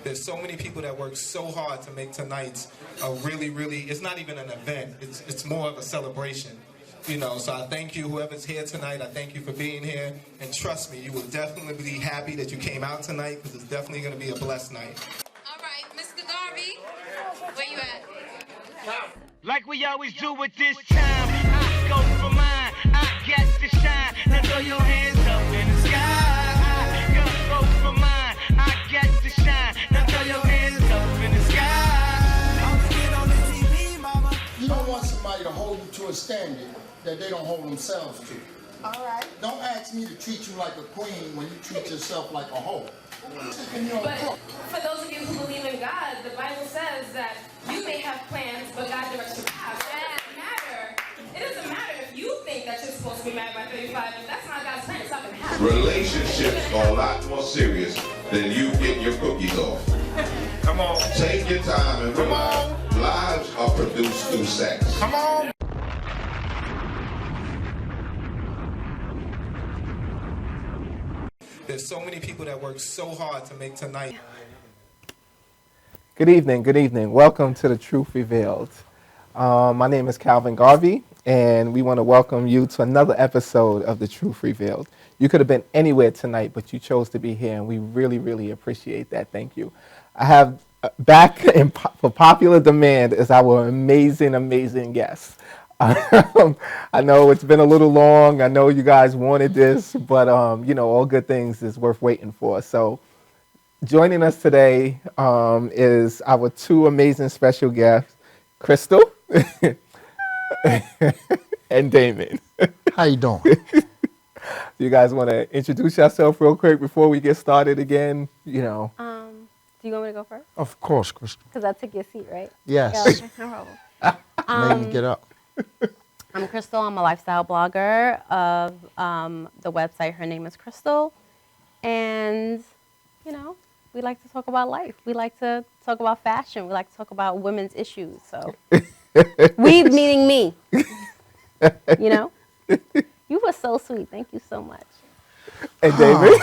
There's so many people that work so hard to make tonight's a really, it's not even an event. It's more of a celebration. You know, so I thank you, whoever's here tonight. I thank you for being here. And trust me, you will definitely be happy that you came out tonight, because it's definitely going to be a blessed night. All right, Mr. Garvey, where you at? Like we always do with this time, I go for mine, I get to shine. Now throw your hands up in the sky. I go for mine, I get to shine. Now throw your hands up in the sky. You don't want somebody to hold you to a standard that they don't hold themselves to. All right. Don't ask me to treat you like a queen when you treat yourself like a hoe. But for those of you who believe in God, the Bible says that you may have plans, but God directs your path. It doesn't matter if you think that you're supposed to be married by 35. If that's not God's plan, it's not going to happen. Relationships are a lot more serious than you getting your cookies off. Come on. Take your time and realize lives are produced through sex. Come on. There's so many people that work so hard to make tonight. Good evening, good evening. Welcome to The Truth Revealed. My name is Calvin Garvey, and we want to welcome you to another episode of The Truth Revealed. You could have been anywhere tonight, but you chose to be here, and we really, really appreciate that. Thank you. I have back for popular demand is our amazing, amazing guest. I know it's been a little long. I know you guys wanted this, but you know, all good things is worth waiting for. So joining us today is our two amazing special guests, Crystal and Damon. How you doing? You guys want to introduce yourself real quick before we get started again? You know. Do you want me to go first? Of course, Crystal. Because I took your seat, right? Yes. Yeah, okay, no problem. Make me get up. I'm Crystal. I'm a lifestyle blogger of the website. Her name is Crystal. And, you know, we like to talk about life. We like to talk about fashion. We like to talk about women's issues. So, we meaning me. You know? You were so sweet. Thank you so much. And David?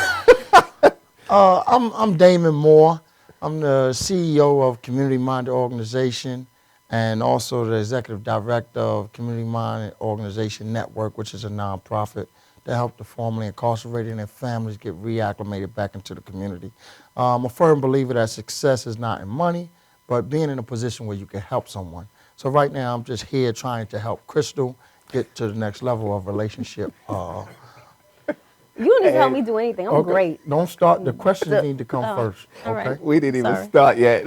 I'm Damon Moore. I'm the CEO of Community Minded Organization and also the Executive Director of Community Minded Organization Network, which is a nonprofit that helps the formerly incarcerated and their families get reacclimated back into the community. I'm a firm believer that success is not in money, but being in a position where you can help someone. So right now, I'm just here trying to help Crystal get to the next level of relationship. You don't need to help me do anything. I'm great. Don't start. The questions need to come first. all Okay. right. We didn't even start yet.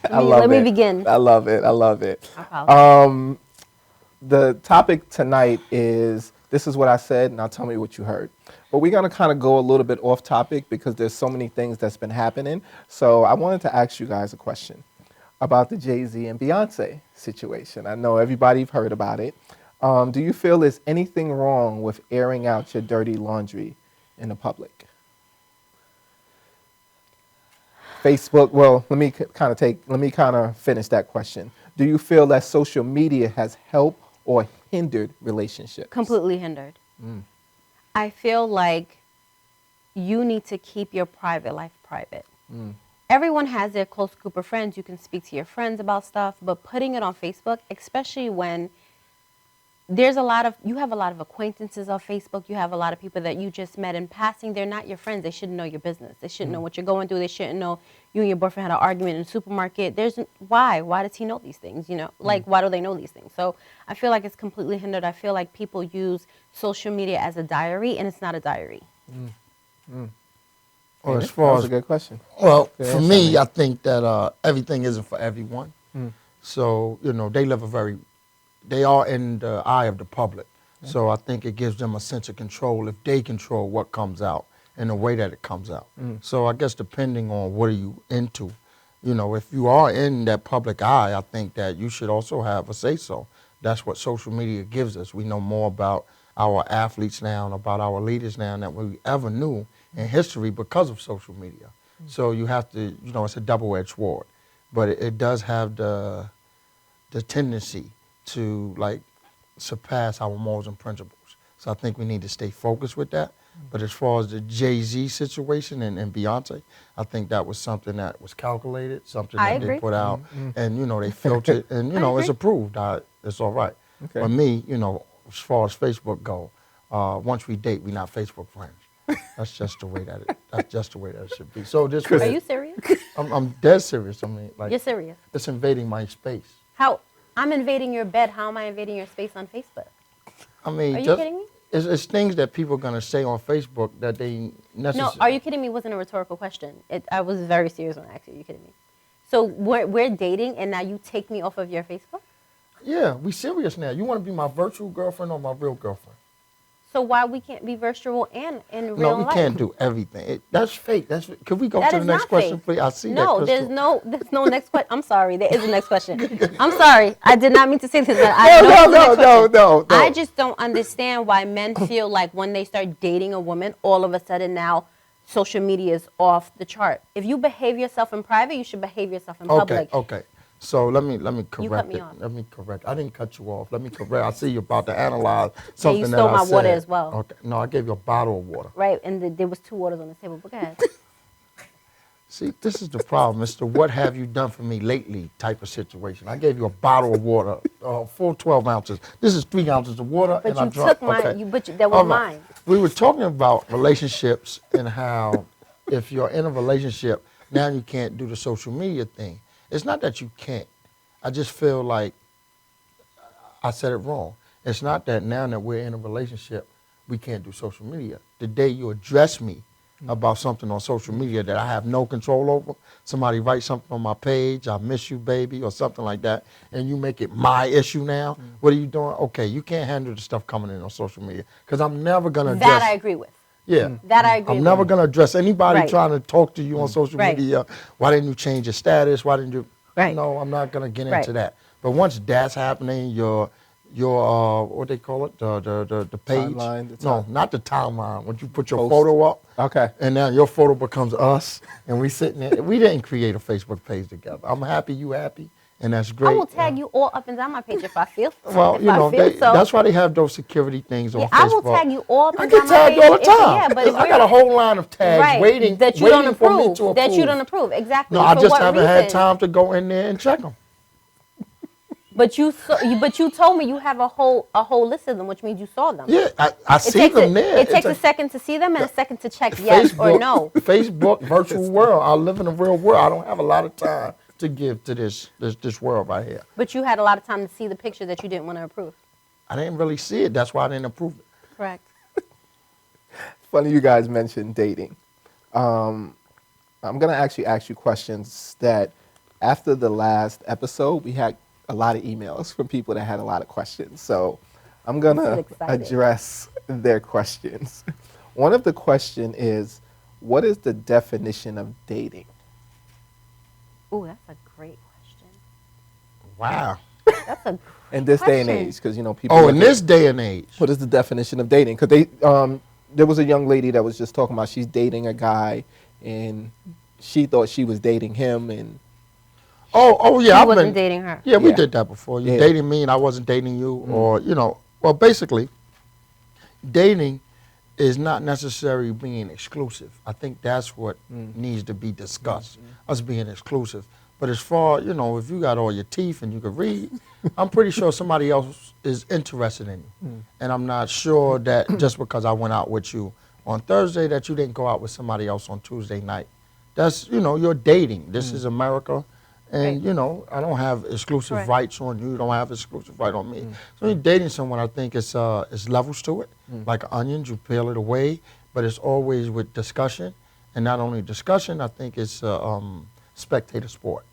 Let me begin. I love it. I love it. Okay. The topic tonight is, this is what I said, now tell me what you heard. But we're going to kind of go a little bit off topic because there's so many things that's been happening. So I wanted to ask you guys a question about the Jay-Z and Beyonce situation. I know everybody's heard about it. Do you feel there's anything wrong with airing out your dirty laundry in the public? Facebook, well, let me kind of finish that question. Do you feel that social media has helped or hindered relationships? Completely hindered. I feel like you need to keep your private life private. Everyone has their close group of friends. You can speak to your friends about stuff, but putting it on Facebook, especially when you have a lot of acquaintances on Facebook. You have a lot of people that you just met in passing. They're not your friends. They shouldn't know your business. They shouldn't know what you're going through. They shouldn't know you and your boyfriend had an argument in the supermarket. Why does he know these things? You know, like, why do they know these things? So I feel like it's completely hindered. I feel like people use social media as a diary, and it's not a diary. Well, as far That's as a good question. Well, for me, I think that everything isn't for everyone. So, you know, they are in the eye of the public. So I think it gives them a sense of control if they control what comes out and the way that it comes out. So I guess depending on what are you into, you know, if you are in that public eye, I think that you should also have a say-so. That's what social media gives us. We know more about our athletes now and about our leaders now than we ever knew in history because of social media. So you have to, you know, it's a double-edged sword. But it does have the tendency to, like, surpass our morals and principles. So I think we need to stay focused with that. But as far as the Jay-Z situation and Beyonce, I think that was something that was calculated, something I that agree. they put out, and they filtered, and it's approved. It's all right. Okay. But me, as far as Facebook go, once we date, we're not Facebook friends. That's just the way that it should be. So this Are way, you serious? I'm dead serious. I mean, like You're serious. it's invading my space. How? I'm invading your bed. How am I invading your space on Facebook? I mean, Are you kidding me? It's things that people are gonna say on Facebook that they necessarily. No, are you kidding me? It wasn't a rhetorical question. I was very serious when I asked you. Are you kidding me? So we're dating, and now you take me off of your Facebook? Yeah, we serious now. You want to be my virtual girlfriend or my real girlfriend? So why we can't be virtual and in real No, we life? can't do everything. That's fake. Could we go That to is the next not question, fake. please? I see that. No, Crystal. there's no next question. I'm sorry, there is a next question. I'm sorry, I did not mean to say this. But I know there's a next question. No. I just don't understand why men feel like when they start dating a woman, all of a sudden now social media is off the chart. If you behave yourself in private, you should behave yourself in public. Okay. So let me correct You cut me it. off. Let me correct. I didn't cut you off. Let me correct. I see you about to analyze something you that stole I my said. water as well. Okay. No, I gave you a bottle of water. Right, and there was 2 waters on the table. But go ahead. See, this is the problem, Mr. What have you done for me lately type of situation. I gave you a bottle of water, full 12 ounces. This is 3 ounces of water, But and I you drunk. took mine. Okay. That was All right. mine. We were talking about relationships and how if you're in a relationship, now you can't do the social media thing. It's not that you can't. I just feel like I said it wrong. It's not that now that we're in a relationship, we can't do social media. The day you address me about something on social media that I have no control over, somebody writes something on my page, I miss you, baby, or something like that, and you make it my issue now, what are you doing? Okay, you can't handle the stuff coming in on social media, because I'm never going to address. That I agree with. Yeah. That I agree I'm never with. going to address anybody Right. trying to talk to you on social Right. media. Why didn't you change your status? Why didn't you? Right. No, I'm not going to get Right. into that. But once that's happening, your what they call it, the page. Timeline, the No, time- not the timeline. When you put your Post. photo up. Okay. And now your photo becomes us, and we sitting there. We didn't create a Facebook page together. I'm happy, you happy, and that's great. I will tag you all up and down my page if I feel. Well, if you know, I feel so. that's why they have those security things on Yeah, Facebook. I will tag you all up I and get down my page. tagged all the if- time. Yeah, but if I got a whole line of tags right, waiting, that you waiting don't for me approve, to approve. that you don't approve. Exactly. No, I For just what haven't had reason? time to go in there and check them. But you told me you have a whole list of them, which means you saw them. Yeah, I It see takes them there. It takes It's a second to see them and a second to check yes or no. Facebook, virtual world. I live in a real world. I don't have a lot of time to give to this world right here. But you had a lot of time to see the picture that you didn't want to approve. I didn't really see it. That's why I didn't approve it. Correct. Funny you guys mentioned dating. I'm going to actually ask you questions that after the last episode, we had a lot of emails from people that had a lot of questions. So I'm going I'm so to excited. address their questions. One of the question is, what is the definition of dating? Ooh, that's a great question. Wow. That's a great In this day and question. age, because, people... Oh, look in at- this day and age. What is the definition of dating? Because there was a young lady that was just talking about she's dating a guy, and she thought she was dating him, and Oh, yeah. He I've wasn't been dating her. Yeah, we Yeah. did that before. You Yeah. dating me and I wasn't dating you, or well, basically, dating is not necessarily being exclusive. I think that's what needs to be discussed. Us being exclusive. But as far, if you got all your teeth and you can read, I'm pretty sure somebody else is interested in you. And I'm not sure that just because I went out with you on Thursday that you didn't go out with somebody else on Tuesday night. That's, you're dating. This is America. And, Right. I don't have exclusive Correct. rights on you. You don't have exclusive right on me. So when you're dating someone, I think it's levels to it. Like onions, you peel it away. But it's always with discussion. And not only discussion, I think it's spectator sport.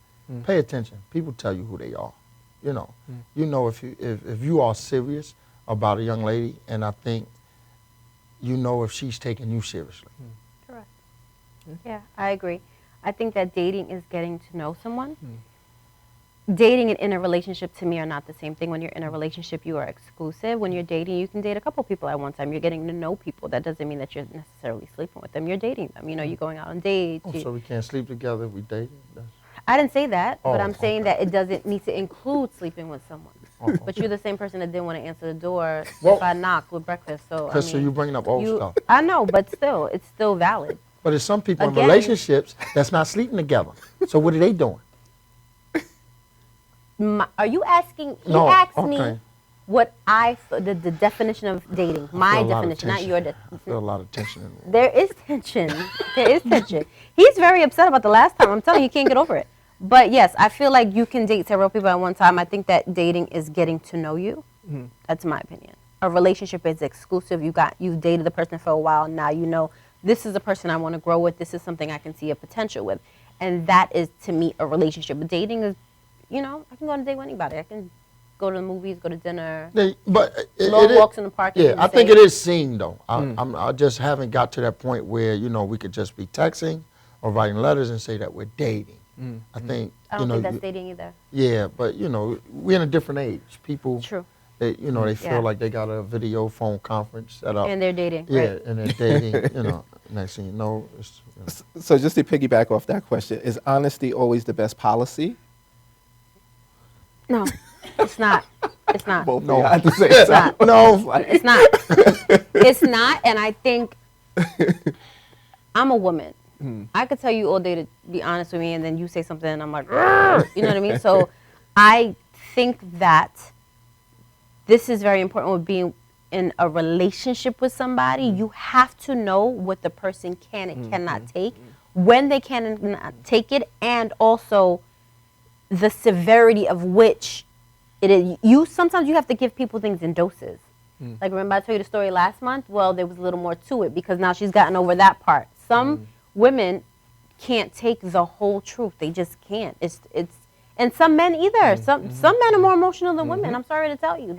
Pay attention. People tell you who they are. You know if you are serious about a young lady, and I think you know if she's taking you seriously. Correct. Yeah, I agree. I think that dating is getting to know someone. Dating and in a relationship to me are not the same thing. When you're in a relationship, you are exclusive. When you're dating, you can date a couple people at one time. You're getting to know people. That doesn't mean that you're necessarily sleeping with them. You're dating them. You're going out on dates. Oh, so we can't sleep together if we dating? I didn't say that, but Oh, I'm saying that it doesn't need to include sleeping with someone. But you're the same person that didn't want to answer the door Well- if I knocked with breakfast. So Crystal, you bringing up old stuff. I know, but still, it's still valid. But there's some people in Again- relationships that's not sleeping together. So what are they doing? Are you asking? He No, asked okay. me what the definition of dating. My definition, not your I definition. feel a lot of tension in the room. There is tension. There is tension. He's very upset about the last time. I'm telling you, he can't get over it. But yes, I feel like you can date several people at one time. I think that dating is getting to know you. That's my opinion. A relationship is exclusive. You've dated the person for a while. Now you know this is the person I want to grow with. This is something I can see a potential with. And that is, to me, a relationship. But dating is, I can go on a date with anybody. I can go to the movies, go to dinner. But Long walks in the park. Yeah, I think it is seen though. I just haven't got to that point where we could just be texting or writing letters and say that we're dating. I think I don't think that's dating either. Yeah, but we're in a different age. People, True. they feel like they got a video phone conference set up. And they're dating. Yeah, Right. and they're dating. Next thing you know, it's, So just to piggyback off that question, is honesty always the best policy? No, it's not. It's not. Both No. of y'all at the same It's time. not. no. It's not. It's not. And I think I'm a woman. I could tell you all day to be honest with me, and then you say something, and I'm like, "Rrr," you know what I mean? So I think that this is very important with being in a relationship with somebody. You have to know what the person can and cannot take, when they can and cannot take it, and also the severity of which it is. Sometimes you have to give people things in doses. Like, remember I told you the story last month? Well, there was a little more to it because now she's gotten over that part. Some women can't take the whole truth. They just can't. It's and some men either. Some men are more emotional than women. I'm sorry to tell you.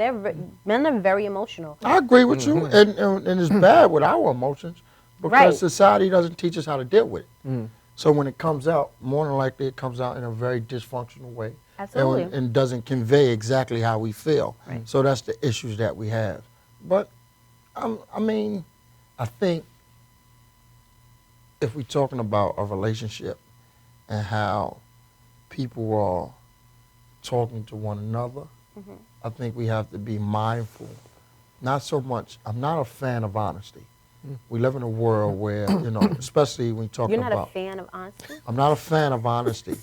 Men are very emotional. I agree with you, and it's bad with our emotions because Right. society doesn't teach us how to deal with it. So when it comes out, more than likely it comes out in a very dysfunctional way. Absolutely. And doesn't convey exactly how we feel. Right. So that's the issues that we have. But, I think if we're talking about a relationship and how people are talking to one another, I think we have to be mindful. Not so much, I'm not a fan of honesty. We live in a world where, especially when you're talking You're not about... a fan of honesty? I'm not a fan of honesty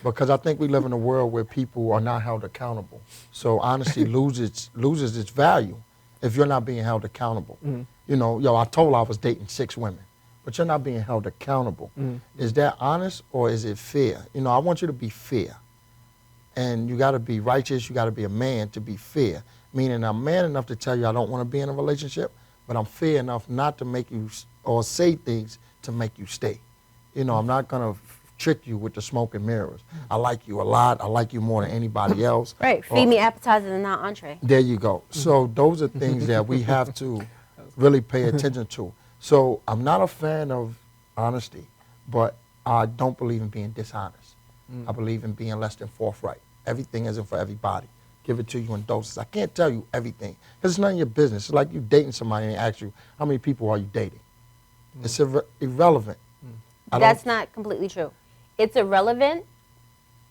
because I think we live in a world where people are not held accountable. So honesty loses its value if you're not being held accountable. I told I was dating 6 women, but you're not being held accountable. Is that honest or is it fair? I want you to be fair. And you got to be righteous. You got to be a man to be fair, meaning I'm man enough to tell you I don't want to be in a relationship, but I'm fair enough not to make you or say things to make you stay. I'm not going to trick you with the smoke and mirrors. I like you a lot. I like you more than anybody else. Right. Feed me appetizers and not entree. There you go. So those are things that we have to really pay attention to. So I'm not a fan of honesty, but I don't believe in being dishonest. I believe in being less than forthright. Everything isn't for everybody. Give it to you in doses. I can't tell you everything because it's none of your business. It's like you dating somebody and they ask you, how many people are you dating? It's irrelevant. That's not completely true. It's irrelevant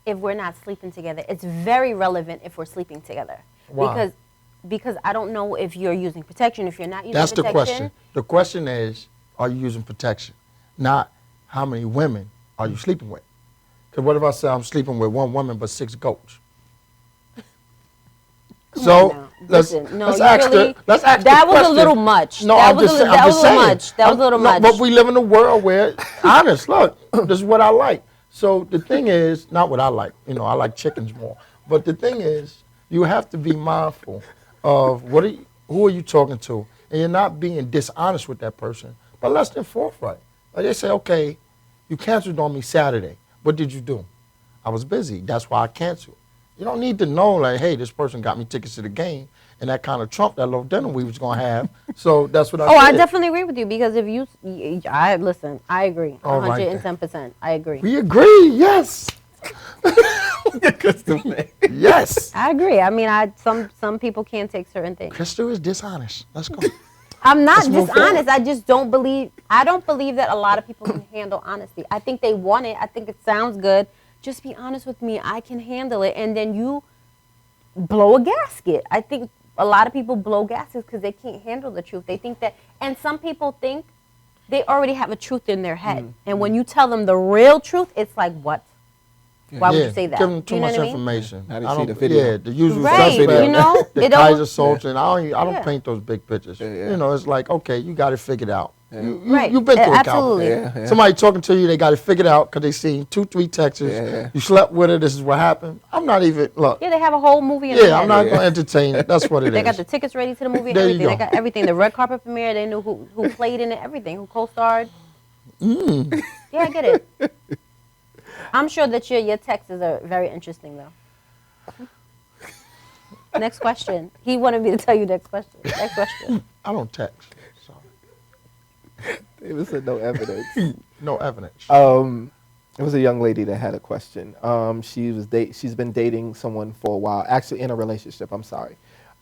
if we're not sleeping together. It's very relevant if we're sleeping together. Why? Because I don't know if you're using protection, if you're not using That's protection. the question. The question is, are you using protection? Not how many women are you sleeping with? Because what if I say I'm sleeping with 1 woman but 6 goats? Let's ask the that was question. a little much. No, that I'm was just a, saying. that was a little much. That was a little much. But we live in a world where, honest, look, this is what I like. So the thing is, not what I like. I like chickens more. But the thing is, you have to be mindful of who are you talking to, and you're not being dishonest with that person, but less than forthright. Like they say, okay, you canceled on me Saturday. What did you do? I was busy. That's why I canceled. You don't need to know, like, hey, this person got me tickets to the game, and that kind of trumped that little dinner we was going to have. So that's what I said. I definitely agree with you because if you, listen, I agree. All right, 110%. I agree. We agree, yes. Yes. I agree. I mean, some people can't take certain things. Crystal is dishonest. Let's go. I'm not Let's move dishonest. forward. I just don't believe that a lot of people can handle honesty. I think they want it. I think it sounds good. Just be honest with me. I can handle it. And then blow a gasket. I think a lot of people blow gaskets because they can't handle the truth. They think that, and some people think they already have a truth in their head. And when you tell them the real truth, it's like, what? Why would you say that? Give them too you know much what I mean? information. How they see the video. Yeah, the usual Right, suspect, you know, the it Kaiser always- Soldier, and I don't Yeah. paint those big pictures. Yeah. You know, it's like, okay, you got it figured out. Right. You've been through it, Calvin. Absolutely. Yeah. Somebody talking to you, they got it figured out because they seen 2-3 texts. Yeah. You slept with her. This is what happened. I'm not even look. Yeah, they have a whole movie in their Yeah, head. I'm not going to entertain it. That's what it is. They got the tickets ready to the movie and There you everything. They go. got everything. The red carpet premiere, they knew who played in it, everything, who co-starred. Yeah, I get it. I'm sure that your texts are very interesting, though. Next question. He wanted me to tell you next question. Next question. I don't text. Sorry. David said no evidence. No evidence. It was a young lady that had a question. She's been dating someone for a while, actually in a relationship. I'm sorry.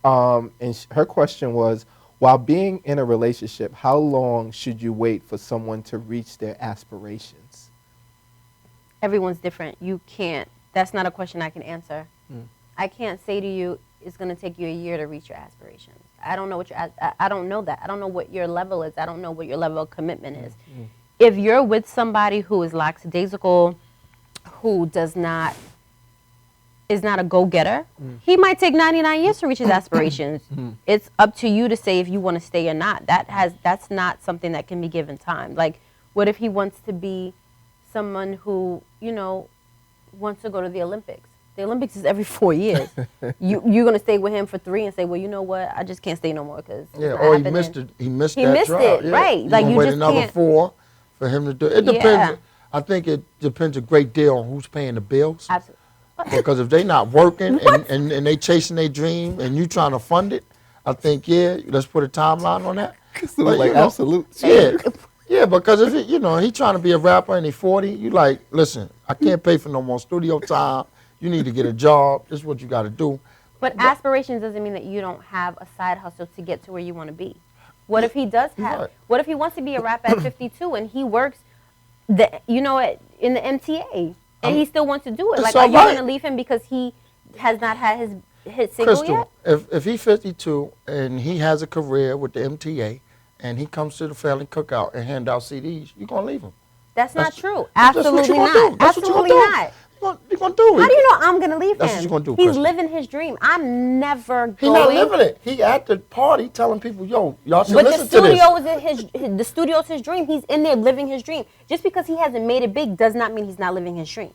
And her question was, while being in a relationship, how long should you wait for someone to reach their aspirations? Everyone's different. You can't. That's not a question I can answer. I can't say to you, it's going to take you a year to reach your aspirations. I don't know what I don't know that. I don't know what your level is. I don't know what your level of commitment is. If you're with somebody who is lackadaisical, who is not a go-getter, he might take 99 years to reach his aspirations. It's up to you to say if you want to stay or not. That's not something that can be given time. Like, what if he wants to be someone who, wants to go to the Olympics? The Olympics is every 4 years. You're going to stay with him for 3 and say, well, you know what? I just can't stay no more because Or he missed it. He missed that drop. it, Yeah. right. You Like, gonna you wait just another can't. 4 for him to do it. It depends. Yeah. I think it depends a great deal on who's paying the bills. Absolutely. Because if they not working and they chasing their dream and you trying to fund it, I think, let's put a timeline on that. But, Like absolute. Yeah, because if he trying to be a rapper and he's 40, you like, listen, I can't pay for no more studio time. You need to get a job. This is what you got to do. But aspirations doesn't mean that you don't have a side hustle to get to where you want to be. What if he does have? Right. What if he wants to be a rapper at 52 and he works, in the MTA and he still wants to do it? It's Like, are you all going to right. leave him because he has not had his single Crystal, yet? if he's 52 and he has a career with the MTA and he comes to the family cookout and hand out CDs, you gonna leave him? That's not true. That's what Absolutely you gonna not. do. That's what you Absolutely gonna do. not. You're gonna do it. How do you know I'm going to leave That's him? what you're gonna do, He's Crystal. living his dream. I'm never He going. not living it. He at the party telling people, yo, y'all should But the listen to this. studio is the studio's his dream. He's in there living his dream. Just because he hasn't made it big does not mean he's not living his dream.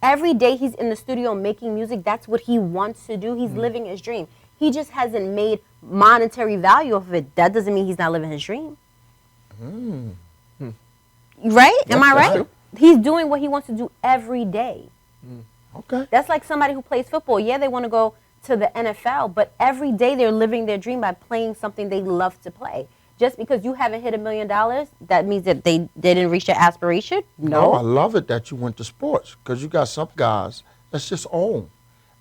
Every day he's in the studio making music. That's what he wants to do. He's living his dream. He just hasn't made monetary value of it. That doesn't mean he's not living his dream. Right? Am I right? true. He's doing what he wants to do every day. Okay. That's like somebody who plays football. Yeah, they want to go to the NFL, but every day they're living their dream by playing something they love to play. Just because you haven't hit $1 million, that means that they didn't reach their aspiration? No, I No. love it that you went to sports because you got some guys that's just own.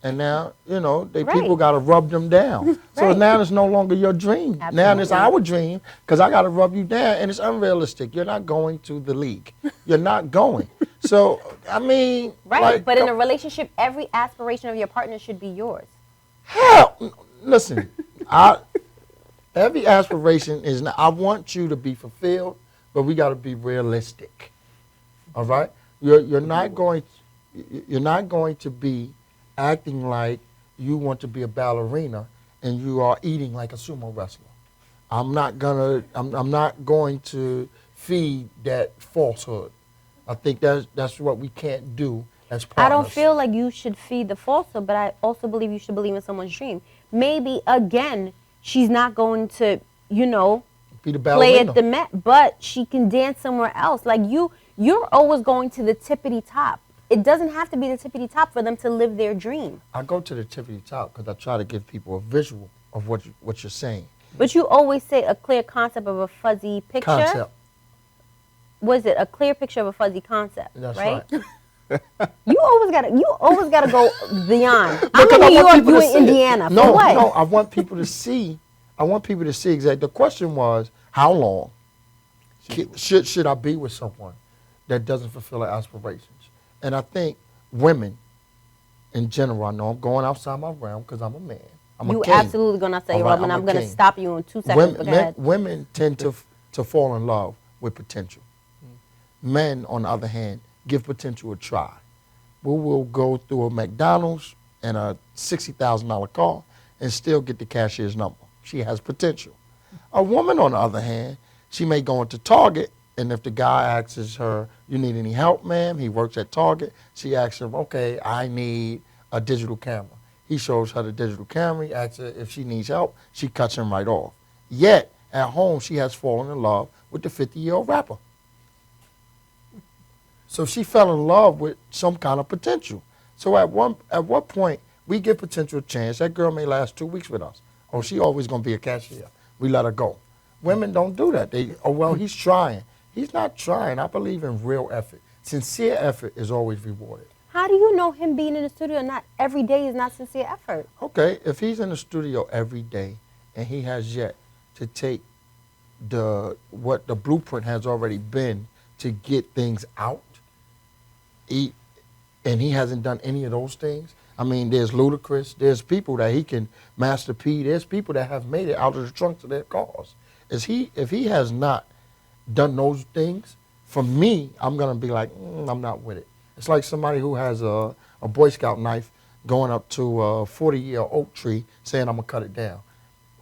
And now, Right. people got to rub them down. So Right. now it's no longer your dream. Now it's Absolutely. our dream because I got to rub you down. And it's unrealistic. You're not going to the league. You're not going. So, I mean. Right, like, but in a relationship, every aspiration of your partner should be yours. hell, listen, every aspiration is not, I want you to be fulfilled, but we got to be realistic. All right? You're not going to be acting like you want to be a ballerina and you are eating like a sumo wrestler. I'm not going to feed that falsehood. I think that's what we can't do as partners. I don't feel like you should feed the falsehood, but I also believe you should believe in someone's dream. Maybe, again, she's not going to, be the play ballerina. at the Met, but she can dance somewhere else. Like you're always going to the tippity top. It doesn't have to be the tippity top for them to live their dream. I go to the tippity top because I try to give people a visual of what you're saying. But you always say a clear concept of a fuzzy picture. Concept. Was it a clear picture of a fuzzy concept? That's right. right. You always gotta go beyond. I'm Because in I New want York, people you to in see it. Indiana. No, For what? no, I want people to see. I want people to see exactly. The question was, how long should I be with someone that doesn't fulfill their aspirations? And I think women in general, I know I'm going outside my realm because I'm a man. I'm a You king. absolutely going to say All your right, realm, and I'm a going to king. stop you in 2 seconds. But go ahead. Women tend to fall in love with potential. Men, on the other hand, give potential a try. We will go through a McDonald's and a $60,000 car and still get the cashier's number. She has potential. A woman, on the other hand, she may go into Target, and if the guy asks her, "You need any help, ma'am?" He works at Target. She asks him, "Okay, I need a digital camera." He shows her the digital camera. He asks her if she needs help. She cuts him right off. Yet, at home, she has fallen in love with the 50-year-old rapper. So she fell in love with some kind of potential. So at what point we give potential a chance? That girl may last 2 weeks with us. Oh, she always going to be a cashier. We let her go. Women don't do that. Well, he's trying. He's not trying. I believe in real effort. Sincere effort is always rewarded. How do you know him being in the studio not every day is not sincere effort? Okay, if he's in the studio every day and he has yet to take what the blueprint has already been to get things out, and he hasn't done any of those things. I mean, there's Ludacris, there's people that he can, Master P, there's people that have made it out of the trunks of their cars. If he has not done those things, for me, I'm going to be like, I'm not with it. It's like somebody who has a Boy Scout knife going up to a 40-year oak tree saying, I'm going to cut it down.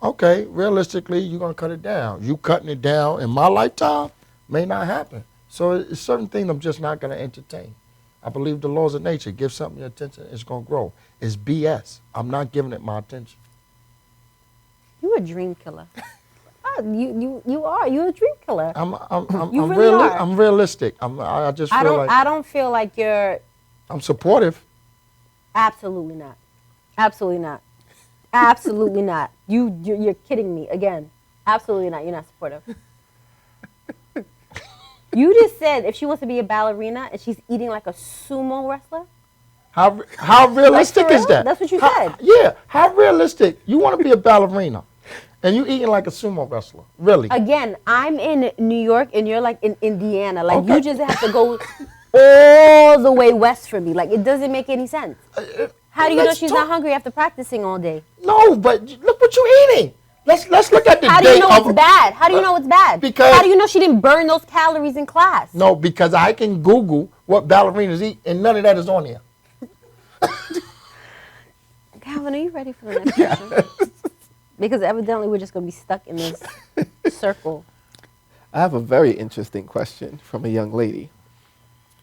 Okay, realistically, you're going to cut it down. You cutting it down in my lifetime may not happen. So it's certain things I'm just not going to entertain. I believe the laws of nature. Give something your attention, it's going to grow. It's BS. I'm not giving it my attention. You a dream killer. You are. You're a dream killer. I'm really realistic. I just feel like I don't feel like you're. I'm supportive. Absolutely not. Absolutely not. Absolutely not. You're kidding me again. Absolutely not. You're not supportive. You just said if she wants to be a ballerina and she's eating like a sumo wrestler. How realistic like is that? That's what you said. Yeah. How realistic? You want to be a ballerina, and you eating like a sumo wrestler? Really? Again, I'm in New York and you're like in Indiana. Like Okay. you just have to go all the way west for me. Like it doesn't make any sense. How do you know she's not hungry after practicing all day? No, but look what you're eating. Let's look at the How do you know date it's bad? How do you know it's bad? Because how do you know she didn't burn those calories in class? No, because I can Google what ballerinas eat, and none of that is on here. Calvin, are you ready for the next question? Because evidently we're just going to be stuck in this circle. I have a very interesting question from a young lady.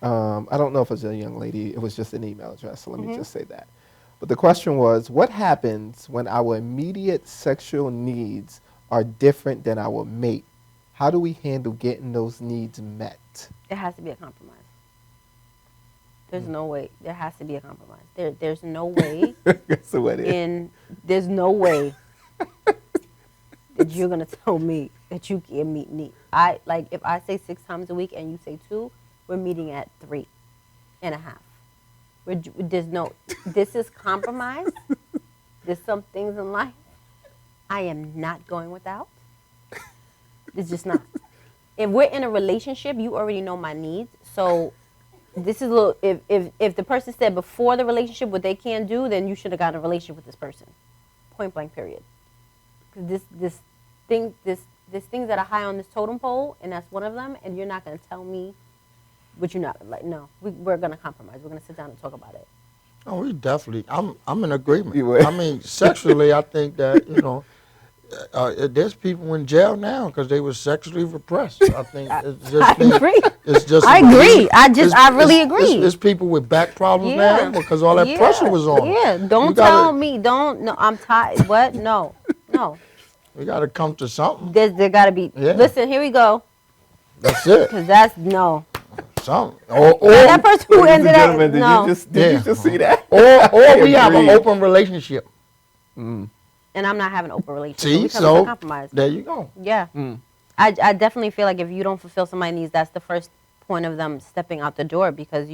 I don't know if it's a young lady. It was just an email address, so let me just say that. But the question was, what happens when our immediate sexual needs are different than our mate? How do we handle getting those needs met? It has to be a compromise. There's no way. There has to be a compromise. There's no way. So what there's no way that you're going to tell me that you can't meet needs. If I say 6 times a week and you say 2, we're meeting at 3.5. This is compromise. There's some things in life I am not going without. It's just not. If we're in a relationship, you already know my needs. So this is a little, if the person said before the relationship what they can't do, then you should have gotten a relationship with this person. Point blank, period. Because there's things that are high on this totem pole, and that's one of them, and you're not going to tell me. But you're not like, no, we're going to compromise. We're going to sit down and talk about it. Oh, we definitely. I'm in agreement. You would? I mean, sexually, I think that there's people in jail now because they were sexually repressed. I think it's just. I agree. It's just. I agree. I really agree. There's people with back problems now because all that pressure was on. Yeah. Don't tell me. Don't. No. I'm tired. What? No. We got to come to something. There got to be. Yeah. Listen. Here we go. That's it. Because that's no. Something. Or that person who ended up. Did No. you just see that? Or we have an open relationship. Mm. And I'm not having an open relationship. See, we come so to a compromise. there you go. Yeah. I definitely feel like if you don't fulfill somebody's needs, that's the first point of them stepping out the door, because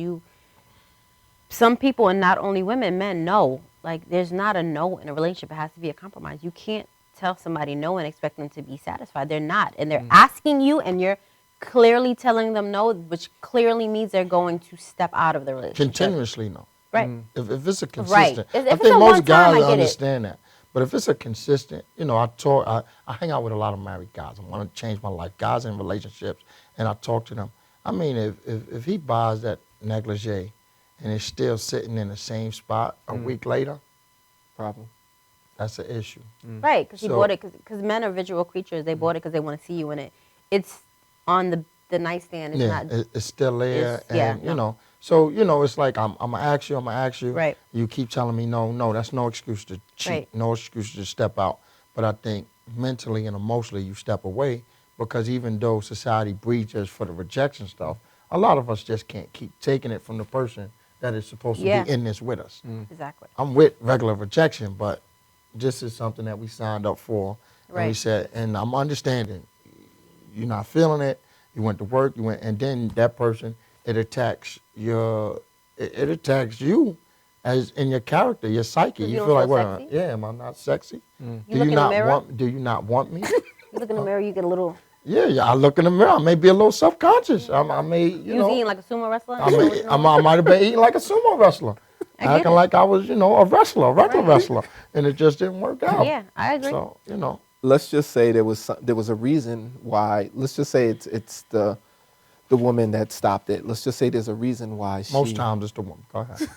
some people, and not only women, men, know. Like, there's not a no in a relationship. It has to be a compromise. You can't tell somebody no and expect them to be satisfied. They're not. And they're asking you, and you're clearly telling them no, which clearly means they're going to step out of the relationship. Continuously no. Right. If it's a Right. consistent, If I it's think a most one time, I guys get it. understand that. But if it's a consistent, I hang out with a lot of married guys. I want to change my life. Guys in relationships, and I talk to them. I mean, if he buys that negligee and it's still sitting in the same spot a week later, Problem. that's an issue. Right, because he So- bought it because men are visual creatures. They bought it because they want to see you in it. It's on the nightstand. It's Yeah, not. it's still there, it's- yeah, and no. so it's like I'm gonna ask you. Right. You keep telling me no. That's no excuse to cheat. Right. No excuse to step out. But I think mentally and emotionally you step away because even though society breeds us for the rejection stuff, a lot of us just can't keep taking it from the person that is supposed to Yeah. be in this with us. Exactly. I'm with regular rejection, but this is something that we signed up for. And we Right. said, and I'm understanding, you're not feeling it, you went to work, and then that person, it attacks you as in your character, your psyche. 'Cause you You don't feel like, feel well, sexy? am I not sexy? You Do look in the mirror? Do you not want me? You look in the mirror, you get a little. Yeah, I look in the mirror. I may be a little self-conscious. I may, You was eating like a sumo wrestler. I might have been eating like a sumo wrestler, I get acting it. like I was, a regular wrestler, and it just didn't work out. Yeah, I agree. So, Let's just say there was a reason why. Let's just say it's the woman that stopped it. Let's just say there's a reason why she. most times it's the woman. Go ahead.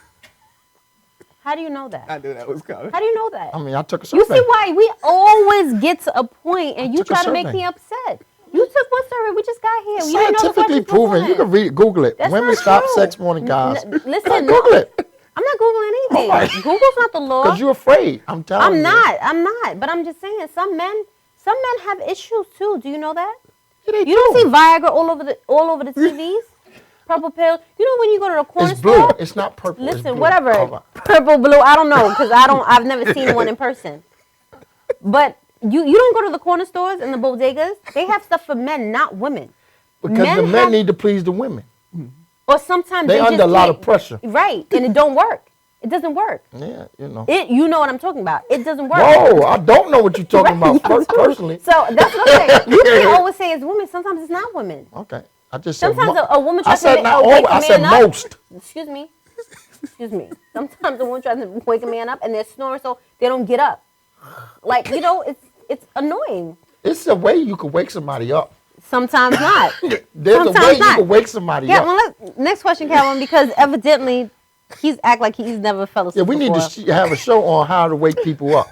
How do you know that? I knew that was coming. How do you know that? I mean, I took a You survey. see why we always get to a point and you took a try to make survey. me upset. You took what survey? We just got here. You didn't know the Scientifically questions proven. You beforehand. can Google it. That's Women not stop true. sex more than guys. Listen, Google it. I'm not Googling anything. All right. Google's not the law. Because you're afraid. I'm telling you. I'm not. But I'm just saying, some men have issues too. Do you know that? Yeah, they You don't do. see Viagra all over the TVs? Purple pill. You know when you go to the corner It's blue. store? It's not purple. it's Listen, blue. whatever. All right. Purple, blue, I don't know, because I've never seen one in person. But you don't go to the corner stores and the bodegas. They have stuff for men, not women. Because the men have- need to please the women. Or sometimes They just under a lot of can't- pressure. Right, and it don't work. It doesn't work. Yeah, You know what I'm talking about. It doesn't work. Whoa, I don't know what you're talking about personally. So that's what I'm saying. You can't always say it's women. Sometimes it's not women. Okay. I just said Sometimes mo- a woman I tries said to not wake all. a I said man up. most. Excuse me. Sometimes a woman tries to wake a man up and they're snoring so they don't get up. Like, it's annoying. It's a way you can wake somebody up. Sometimes not. There's Sometimes a way not. you can wake somebody Yeah, up. well, next question, Calvin, because evidently he's act like he's never fell asleep Yeah, we need before. to have a show on how to wake people up.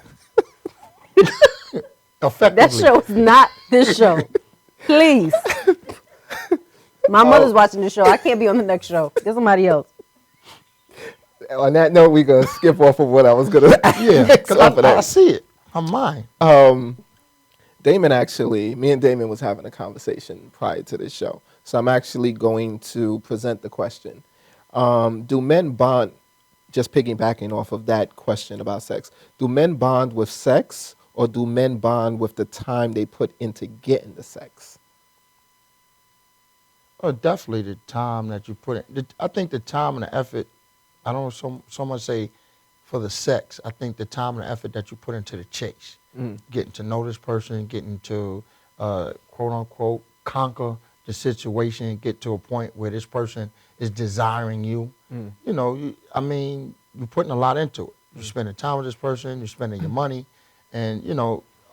Effectively. That show is not this show. Please. My mother's watching this show. I can't be on the next show. Get somebody else. On that note, we're gonna skip off of what I was gonna. Yeah, because I see it. I'm mine. Damon me and Damon was having a conversation prior to this show. So I'm actually going to present the question. Do men bond, just piggybacking off of that question about sex, do men bond with sex or do men bond with the time they put into getting the sex? Oh, definitely the time that you put in. I think the time and the effort, I don't so much say for the sex. I think the time and the effort that you put into the chase. Getting to know this person, getting to, quote unquote, conquer the situation, get to a point where this person is desiring you. You're putting a lot into it. You're spending time with this person, you're spending your money. And,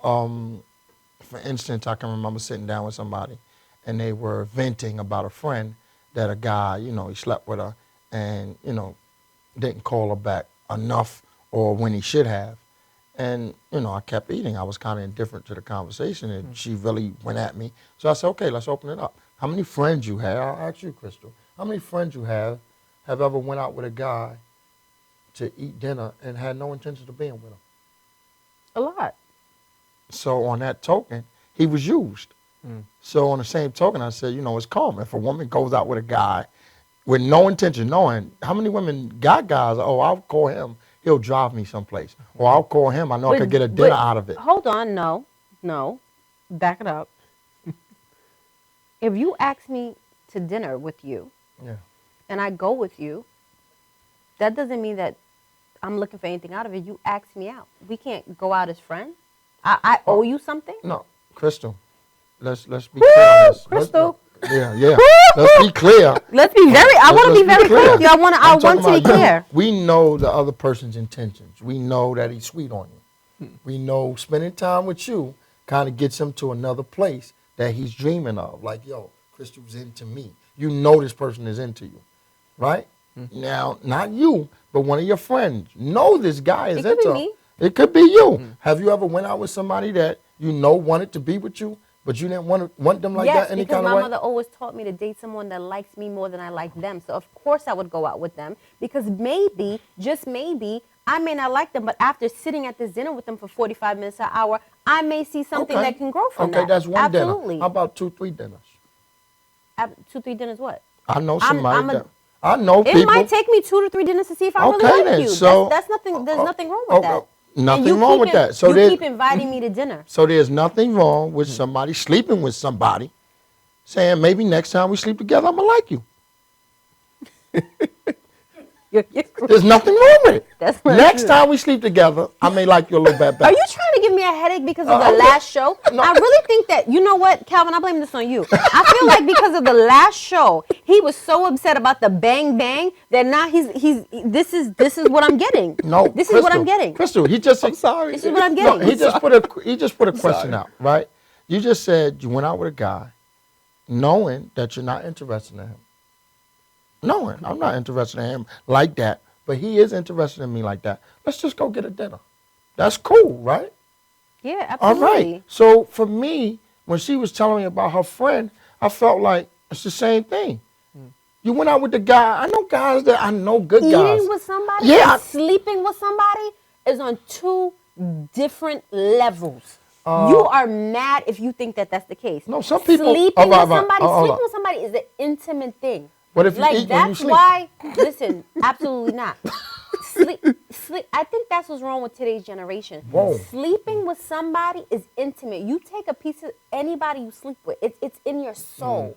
for instance, I can remember sitting down with somebody and they were venting about a friend that a guy, he slept with her and, didn't call her back enough or when he should have. And, I kept eating. I was kind of indifferent to the conversation, and she really went at me. So I said, okay, let's open it up. How many friends you have? I'll ask you, Crystal. How many friends you have ever went out with a guy to eat dinner and had no intention of being with him? A lot. So on that token, he was used. So on the same token, I said, it's common. If a woman goes out with a guy with no intention, knowing how many women got guys, I'll call him. He'll drive me someplace. Or I'll call him. I know I could get a dinner out of it. Hold on. No. Back it up. If you ask me to dinner with you, and I go with you, that doesn't mean that I'm looking for anything out of it. You asked me out. We can't go out as friends. I owe you something? No, Crystal. Let's be clear on this. Crystal. Yeah. Let's be clear. Let's be very. I want to be very clear with you. I want to be clear. We know the other person's intentions. We know that he's sweet on you. We know spending time with you kind of gets him to another place that he's dreaming of. Like, yo, Crystal's into me. You know this person is into you, right? Now, not you, but one of your friends. Know this guy is into. It could be me. It could be you. Have you ever went out with somebody that you know wanted to be with you, but you didn't want them like that any kind of way? Yes, because my mother always taught me to date someone that likes me more than I like them. So, of course, I would go out with them because maybe, just maybe, I may not like them, but after sitting at this dinner with them for 45 minutes, an hour, I may see something that can grow from that. Okay, that's one Absolutely. dinner. How about 2-3 dinners? 2-3 dinners what? I know somebody I know people. It might take me 2 to 3 dinners to see if I really like you. So, that's nothing. There's nothing wrong with that. Nothing wrong with that. So you keep inviting me to dinner. So there's nothing wrong with somebody sleeping with somebody, saying maybe next time we sleep together, I'm gonna like you. There's nothing wrong with it. That's not next true. time we sleep together, I may like you a little bit better. Are you trying to give me a headache because of the last show? No. I really think that, you know what, Calvin, I blame this on you. I feel like because of the last show, he was so upset about the bang bang that now this is what I'm getting. No, this is what I'm getting. Crystal, I'm sorry. This is what I'm getting. No, he just put a question out, right? You just said you went out with a guy knowing that you're not interested in him. Knowing I'm not interested in him like that, but he is interested in me like that. Let's just go get a dinner. That's cool, right? Yeah, absolutely. All right. So for me, when she was telling me about her friend, I felt like it's the same thing. You went out with the guy. I know guys that I know good guys. Eating with somebody and sleeping with somebody is on 2 different levels. You are mad if you think that that's the case. No, some people sleeping with somebody is an intimate thing. What if you like eat that's when you sleep? why? Listen, absolutely not. Sleep. I think that's what's wrong with today's generation. Whoa. Sleeping with somebody is intimate. You take a piece of anybody you sleep with. It's in your soul.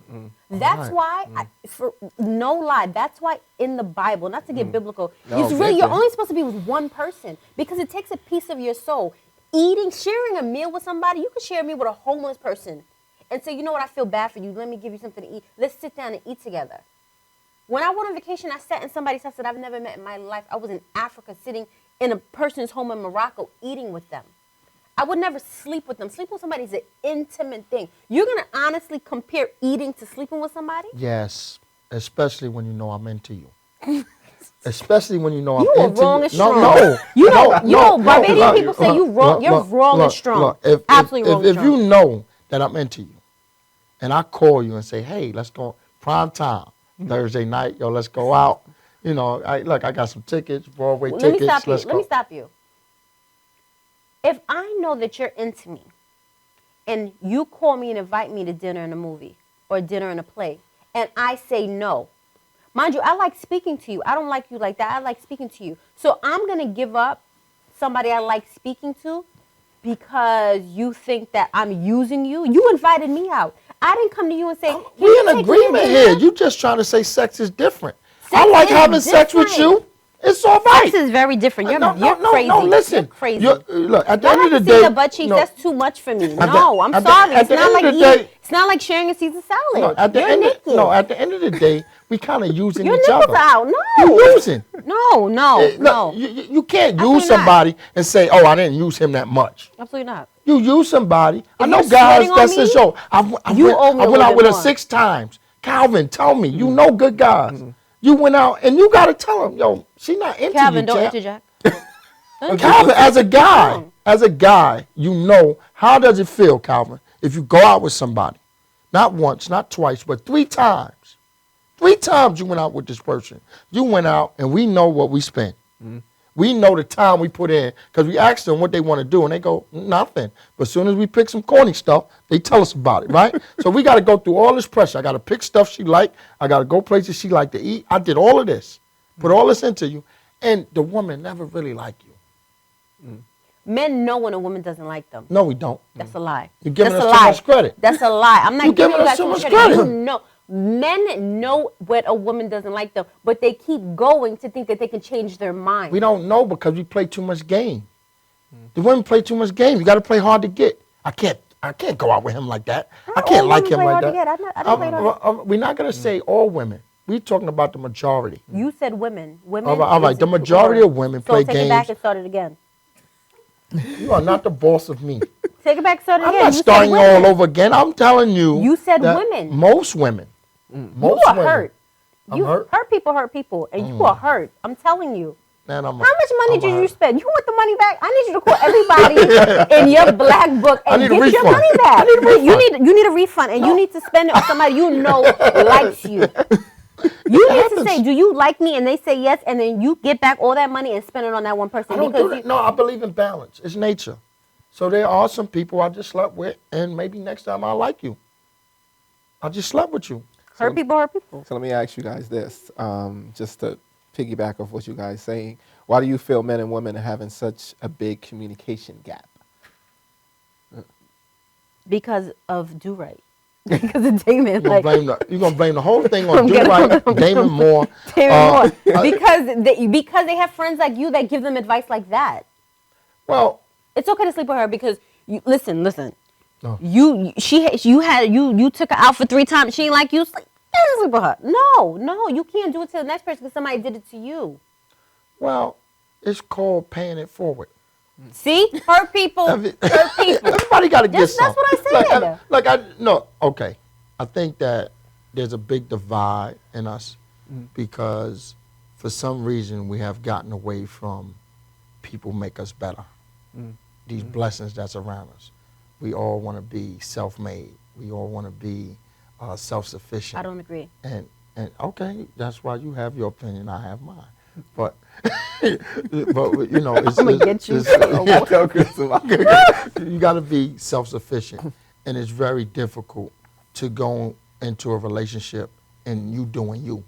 That's why, for no lie, that's why in the Bible, not to get biblical, you're only supposed to be with one person because it takes a piece of your soul. Sharing a meal with somebody, you can share a meal with a homeless person and say, you know what, I feel bad for you. Let me give you something to eat. Let's sit down and eat together. When I went on vacation, I sat in somebody's house that I've never met in my life. I was in Africa sitting in a person's home in Morocco eating with them. I would never sleep with them. Sleeping with somebody is an intimate thing. You're going to honestly compare eating to sleeping with somebody? Yes, especially when you know I'm into you. Especially when you know I'm into you. You are wrong and strong. No. Barbadian people say you're wrong and strong. Absolutely wrong and strong. If you know that I'm into you, and I call you and say, hey, let's go prime time. Thursday night, let's go out. You know, I got some tickets, Broadway tickets. Let me stop you. If I know that you're into me, and you call me and invite me to dinner and a movie, or dinner and a play, and I say no, mind you, I like speaking to you. I don't like you like that. I like speaking to you. So I'm gonna give up somebody I like speaking to because you think that I'm using you. You invited me out. I didn't come to you and say, we're in agreement here. You just trying to say sex is different. I like having sex with you. It's all right. Sex is very different. You're crazy. No, listen. You're crazy. Look, at the end of the day, the butt cheeks, that's too much for me. No, I'm sorry. It's not like sharing a Caesar salad. At the end of the day, we kind of using each other. Your nipples out. No. You're using. No. You can't use somebody and say, oh, I didn't use him that much. Absolutely not. You use somebody. I know guys that says, yo, I went out with her 6 times. Calvin, tell me, you know good guys. You went out and you got to tell them, yo, she not into Calvin, you, don't interject. Calvin, as a guy, you know, how does it feel, Calvin, if you go out with somebody, not once, not twice, but 3 times. 3 times you went out with this person. You went out and we know what we spent. We know the time we put in because we ask them what they want to do and they go, nothing. But as soon as we pick some corny stuff, they tell us about it, right? So we got to go through all this pressure. I got to pick stuff she like. I got to go places she like to eat. I did all of this, put all this into you, and the woman never really liked you. Men know when a woman doesn't like them. No, we don't. That's a lie. You're giving us too much credit. That's a lie. I'm not giving us too much credit. You know. Men know when a woman doesn't like them, but they keep going to think that they can change their mind. We don't know because we play too much game. The women play too much game. You got to play hard to get. I I can't go out with him like that. I can't like him like that. We're not going to say all women. We're talking about the majority. You said women. Women. All right. The majority of women play games. So take it back and start it again. You are not the boss of me. Take it back, start it again. I'm not starting all over again. I'm telling you. You said women. Most women. Most you are women. hurt. I'm hurt. Hurt people, and you are hurt. I'm telling you. Man, How much money did you spend? You want the money back? I need you to call everybody in your black book and get your money back. I need a refund. You need a refund, and you need to spend it on somebody you know likes you. You need to say, do you like me? And they say yes, and then you get back all that money and spend it on that one person. I don't do that. No, I believe in balance. It's nature. So there are some people I just slept with, and maybe next time I'll like you. I just slept with you. Hurt people. So let me ask you guys this, just to piggyback off what you guys saying. Why do you feel men and women are having such a big communication gap? Because of do right. Because of Damon. You're going to blame the whole thing on do right, Damon Moore. Because they have friends like you that give them advice like that. Well, it's okay to sleep with her because listen. Oh. You took her out for 3 times. She ain't like you. Sleep with her. No, you can't do it to the next person because somebody did it to you. Well, it's called paying it forward. See, hurt people. Everybody got to get something. That's what I said. Okay. I think that there's a big divide in us because for some reason we have gotten away from people make us better. These blessings that's around us. We all want to be self-made. We all want to be self-sufficient. I don't agree. And okay, that's why you have your opinion. I have mine. But you know, I'm gonna get you. You got to be self-sufficient, and it's very difficult to go into a relationship and you doing you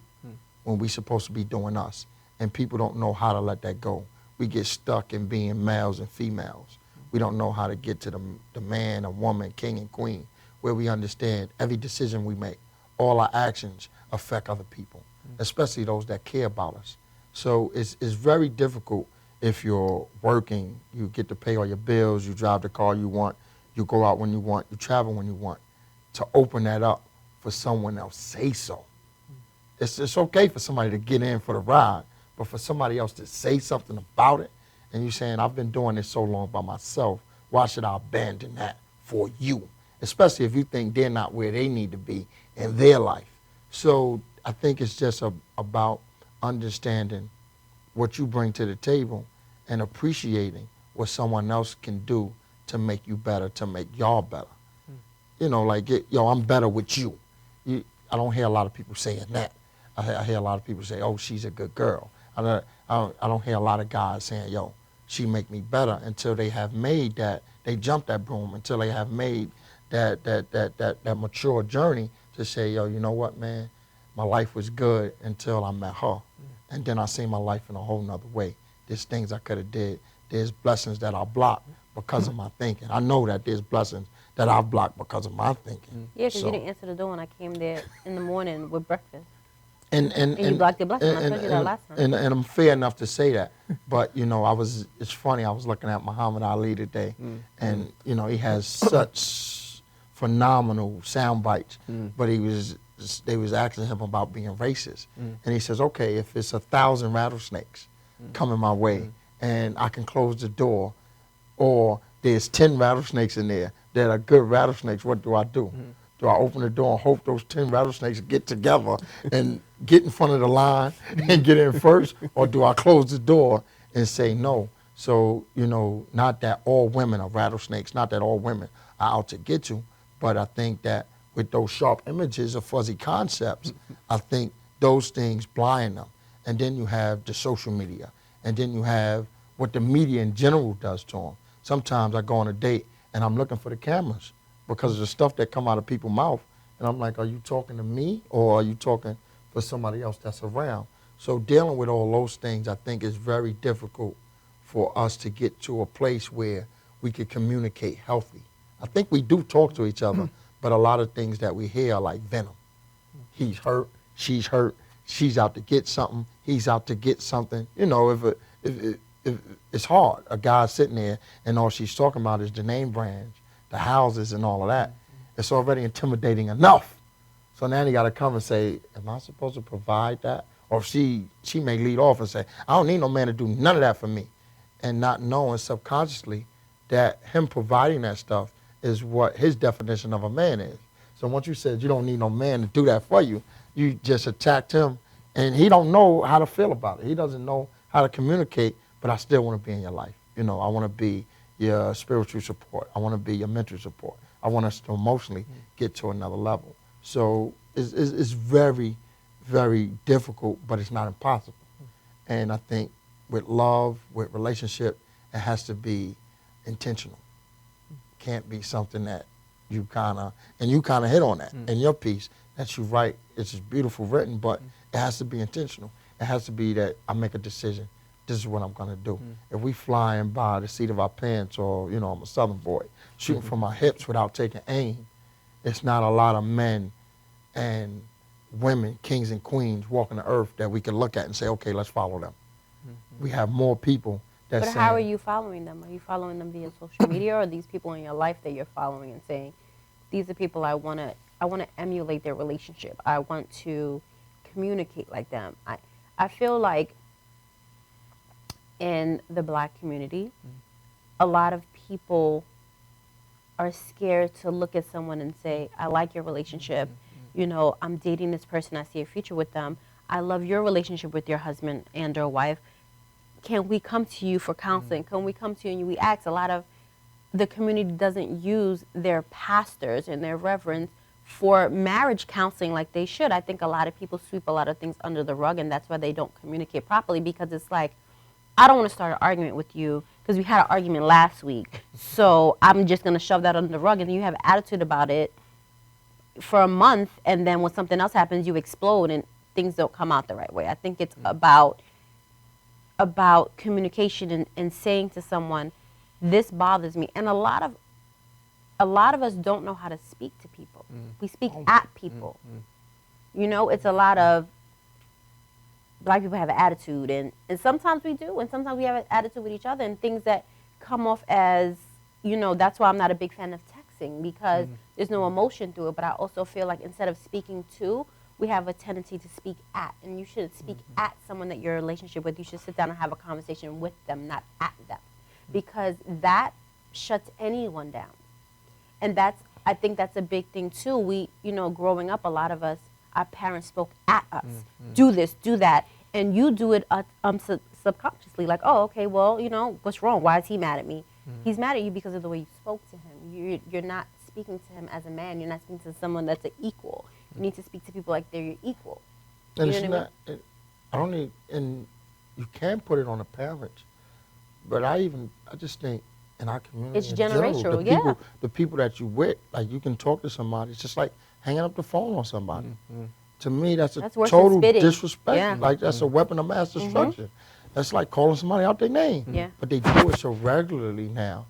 when we supposed to be doing us, and people don't know how to let that go. We get stuck in being males and females. We don't know how to get to the man, a woman, king and queen, where we understand every decision we make, all our actions affect other people, especially those that care about us. So it's very difficult if you're working, you get to pay all your bills, you drive the car you want, you go out when you want, you travel when you want, to open that up for someone else say so. It's okay for somebody to get in for the ride, but for somebody else to say something about it, and you're saying, I've been doing this so long by myself, why should I abandon that for you? Especially if you think they're not where they need to be in their life. So I think it's just about understanding what you bring to the table and appreciating what someone else can do to make you better, to make y'all better. You know, like, I'm better with you. I don't hear a lot of people saying that. I hear a lot of people say, oh, she's a good girl. I don't hear a lot of guys saying, yo, she make me better, until they have made that, they jump that broom, until they have made that mature journey to say, yo, you know what, man, my life was good until I met her. And then I see my life in a whole nother way. There's things I could have did. There's blessings that I blocked because of my thinking. I know that there's blessings that I've blocked because of my thinking. Yeah, because you didn't answer the door when I came there in the morning with breakfast. And you blocked your blessing. I told you that last time. And I'm fair enough to say that. But, you know, it's funny, I was looking at Muhammad Ali today, and, you know, he has such phenomenal sound bites, but they was asking him about being racist. And he says, okay, if it's 1,000 rattlesnakes coming my way and I can close the door, or there's 10 rattlesnakes in there that are good rattlesnakes, what do I do? Do I open the door and hope those 10 rattlesnakes get together and get in front of the line and get in first? Or do I close the door and say no? So, you know, not that all women are rattlesnakes, not that all women are out to get you, but I think that with those sharp images of fuzzy concepts, I think those things blind them. And then you have the social media, and then you have what the media in general does to them. Sometimes I go on a date and I'm looking for the cameras because of the stuff that come out of people's mouth. And I'm like, are you talking to me, or are you talking for somebody else that's around? So dealing with all those things, I think, is very difficult for us to get to a place where we can communicate healthy. I think we do talk to each other, but a lot of things that we hear are like venom. He's hurt, she's out to get something, he's out to get something. You know, if it's hard. A guy's sitting there and all she's talking about is the name brand the houses and all of that. It's already intimidating enough. So now you got to come and say, am I supposed to provide that? Or she may lead off and say, I don't need no man to do none of that for me. And not knowing subconsciously that him providing that stuff is what his definition of a man is. So once you said you don't need no man to do that for you, you just attacked him, and he don't know how to feel about it. He doesn't know how to communicate, but I still want to be in your life. You know, I want to be your spiritual support. I want to be your mental support. I want us to emotionally get to another level. So it's very, very difficult, but it's not impossible. And I think with love, with relationship, it has to be intentional. Can't be something that you kind of hit on that in your piece that you write. It's just beautiful written, but it has to be intentional. It has to be that I make a decision. This is what I'm going to do. If we flying by the seat of our pants, or, you know, I'm a Southern boy, shooting from my hips without taking aim, it's not a lot of men and women, kings and queens, walking the earth that we can look at and say, okay, let's follow them. We have more people that's But how are you following them? Are you following them via social media, or are these people in your life that you're following and saying, these are people I want to emulate their relationship. I want to communicate like them. I feel like in the Black community, a lot of people are scared to look at someone and say, I like your relationship. You know, I'm dating this person. I see a future with them. I love your relationship with your husband and or wife. Can we come to you for counseling? Can we come to you? And we ask. A lot of the community doesn't use their pastors and their reverends for marriage counseling like they should. I think a lot of people sweep a lot of things under the rug, and that's why they don't communicate properly, because it's like, I don't want to start an argument with you because we had an argument last week, so I'm just going to shove that under the rug, and then you have an attitude about it for a month, and then when something else happens, you explode and things don't come out the right way. I think it's about communication and saying to someone, this bothers me. And a lot of us don't know how to speak to people. We speak at people. You know, it's a lot of Black people have an attitude, and sometimes we do, and sometimes we have an attitude with each other, and things that come off as, you know, that's why I'm not a big fan of texting, because there's no emotion through it. But I also feel like instead of speaking to, we have a tendency to speak at, and you should speak at someone that you're in a relationship with. You should sit down and have a conversation with them, not at them, because that shuts anyone down. And I think that's a big thing too. We, you know, growing up, a lot of us, our parents spoke at us. Do this, do that. And you do it subconsciously, like, oh, okay, well, you know, what's wrong? Why is he mad at me? He's mad at you because of the way you spoke to him. You're not speaking to him as a man. You're not speaking to someone that's an equal. You need to speak to people like they're your equal. And you it's know what not, and you can put it on the parents, but I just think in our community, It's in general, generational, the people that you with, like, you can talk to somebody. It's just like hanging up the phone on somebody. To me, that's worse than total spitting. disrespect. Yeah. Like, that's a weapon of mass destruction. That's like calling somebody out their name. Yeah. But they do it so regularly now.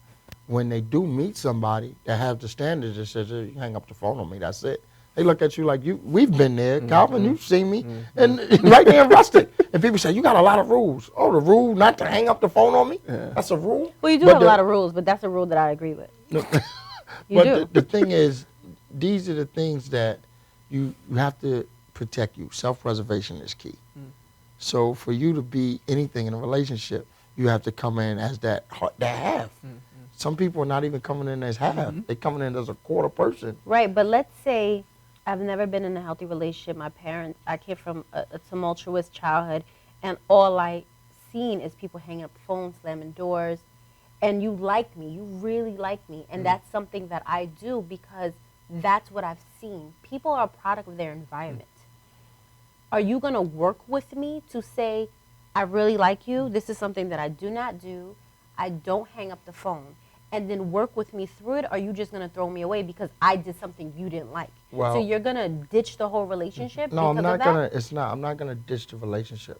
When they do meet somebody that has the standards that says, you hang up the phone on me, that's it. They look at you like, we've been there, Calvin, you've seen me, and right there in Rustic. And people say, you got a lot of rules. Oh, the rule not to hang up the phone on me? Yeah. That's a rule? Well, you do have a lot of rules, but that's a rule that I agree with. You do. The thing is, these are the things that you have to protect you. Self-preservation is key. So for you to be anything in a relationship, you have to come in as that half. Some people are not even coming in as half. They're coming in as a quarter person. Right, but let's say I've never been in a healthy relationship. I came from a tumultuous childhood, and all I seen is people hanging up phones, slamming doors, and you like me. You really like me, and that's something that I do because that's what I've seen. People are a product of their environment. Are you going to work with me to say, I really like you, this is something that I do not do, I don't hang up the phone, and then work with me through it? Or are you just going to throw me away because I did something you didn't like? Well, so you're going to ditch the whole relationship no, because I'm not of that? I'm not going to ditch the relationship.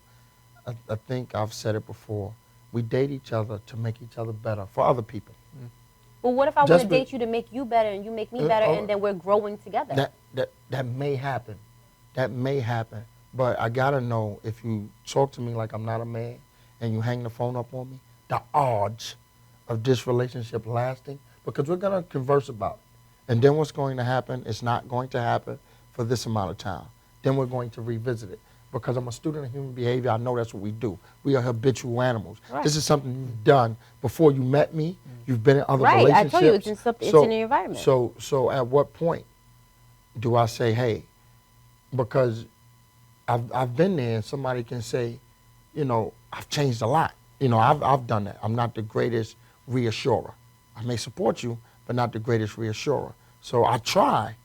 I think I've said it before. We date each other to make each other better for other people. Well, what if I want to date you to make you better and you make me better, and then we're growing together? That may happen. That may happen. But I got to know, if you talk to me like I'm not a man and you hang the phone up on me, the odds of this relationship lasting because we're going to converse about it. And then what's going to happen is not going to happen for this amount of time. Then we're going to revisit it. Because I'm a student of human behavior, I know that's what we do. We are habitual animals. Right. This is something you've done before you met me. You've been in other relationships. Right, I told you, it's in your environment. So at what point do I say, hey, because I've been there, and somebody can say, you know, I've changed a lot. You know, I've done that. I'm not the greatest reassurer. I may support you, but not the greatest reassurer. So I try,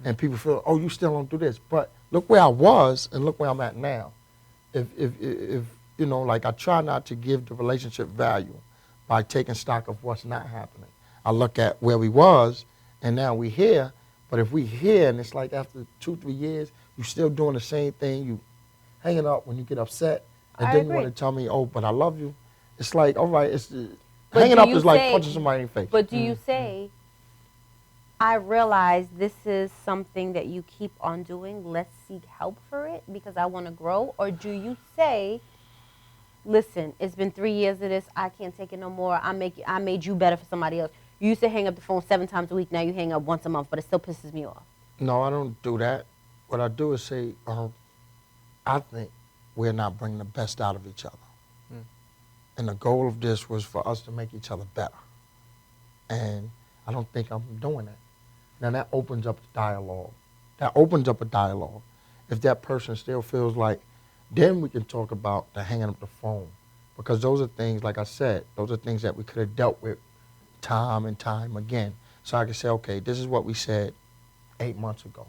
and people feel, oh, you still don't do this. But look where I was, and look where I'm at now. If you know, like I try not to give the relationship value by taking stock of what's not happening. I look at where we was, and now we here. But if we here, and it's like after 2-3 years, you still doing the same thing. You hanging up when you get upset, and then you want to tell me, oh, but I love you. It's like, all right, hanging up is like punching somebody in the face. But do you say, I realize this is something that you keep on doing, let's seek help for it because I want to grow? Or do you say, listen, it's been 3 years of this, I can't take it no more, I made you better for somebody else. You used to hang up the phone 7 times a week, now you hang up once a month, but it still pisses me off. No, I don't do that. What I do is say, I think we're not bringing the best out of each other. And the goal of this was for us to make each other better. And I don't think I'm doing that. Now that opens up the dialogue. That opens up a dialogue. If that person still feels like, then we can talk about the hanging up the phone. Because those are things, like I said, those are things that we could have dealt with time and time again. So I can say, okay, this is what we said 8 months ago.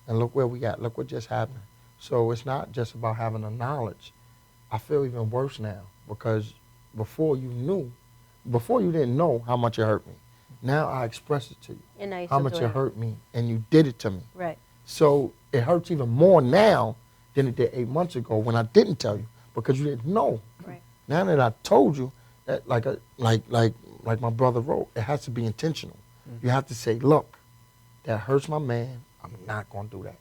And look where we got, look what just happened. So it's not just about having the knowledge. I feel even worse now because before you didn't know how much it hurt me. Now I express it to you, and how much it hurt me, and you did it to me. Right. So it hurts even more now than it did 8 months ago when I didn't tell you because you didn't know. Right. Now that I told you, that like my brother wrote, it has to be intentional. You have to say, look, that hurts my man. I'm not going to do that.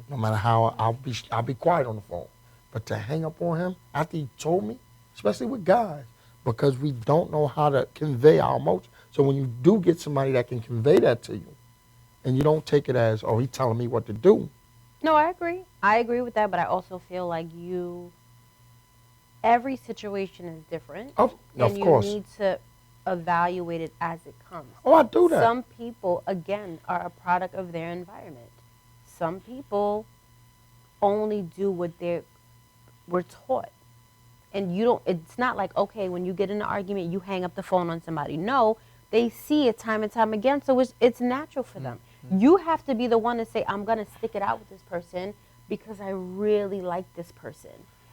No matter how I'll be quiet on the phone. But to hang up on him after he told me, especially with guys, because we don't know how to convey our emotions. So when you do get somebody that can convey that to you, and you don't take it as, oh, he's telling me what to do. No, I agree. I agree with that, but I also feel like every situation is different. Of course. You need to evaluate it as it comes. Oh, I do that. Some people, again, are a product of their environment. Some people only do what they were taught. And it's not like, okay, when you get in an argument, you hang up the phone on somebody. No, they see it time and time again, so it's natural for them. You have to be the one to say, I'm going to stick it out with this person because I really like this person.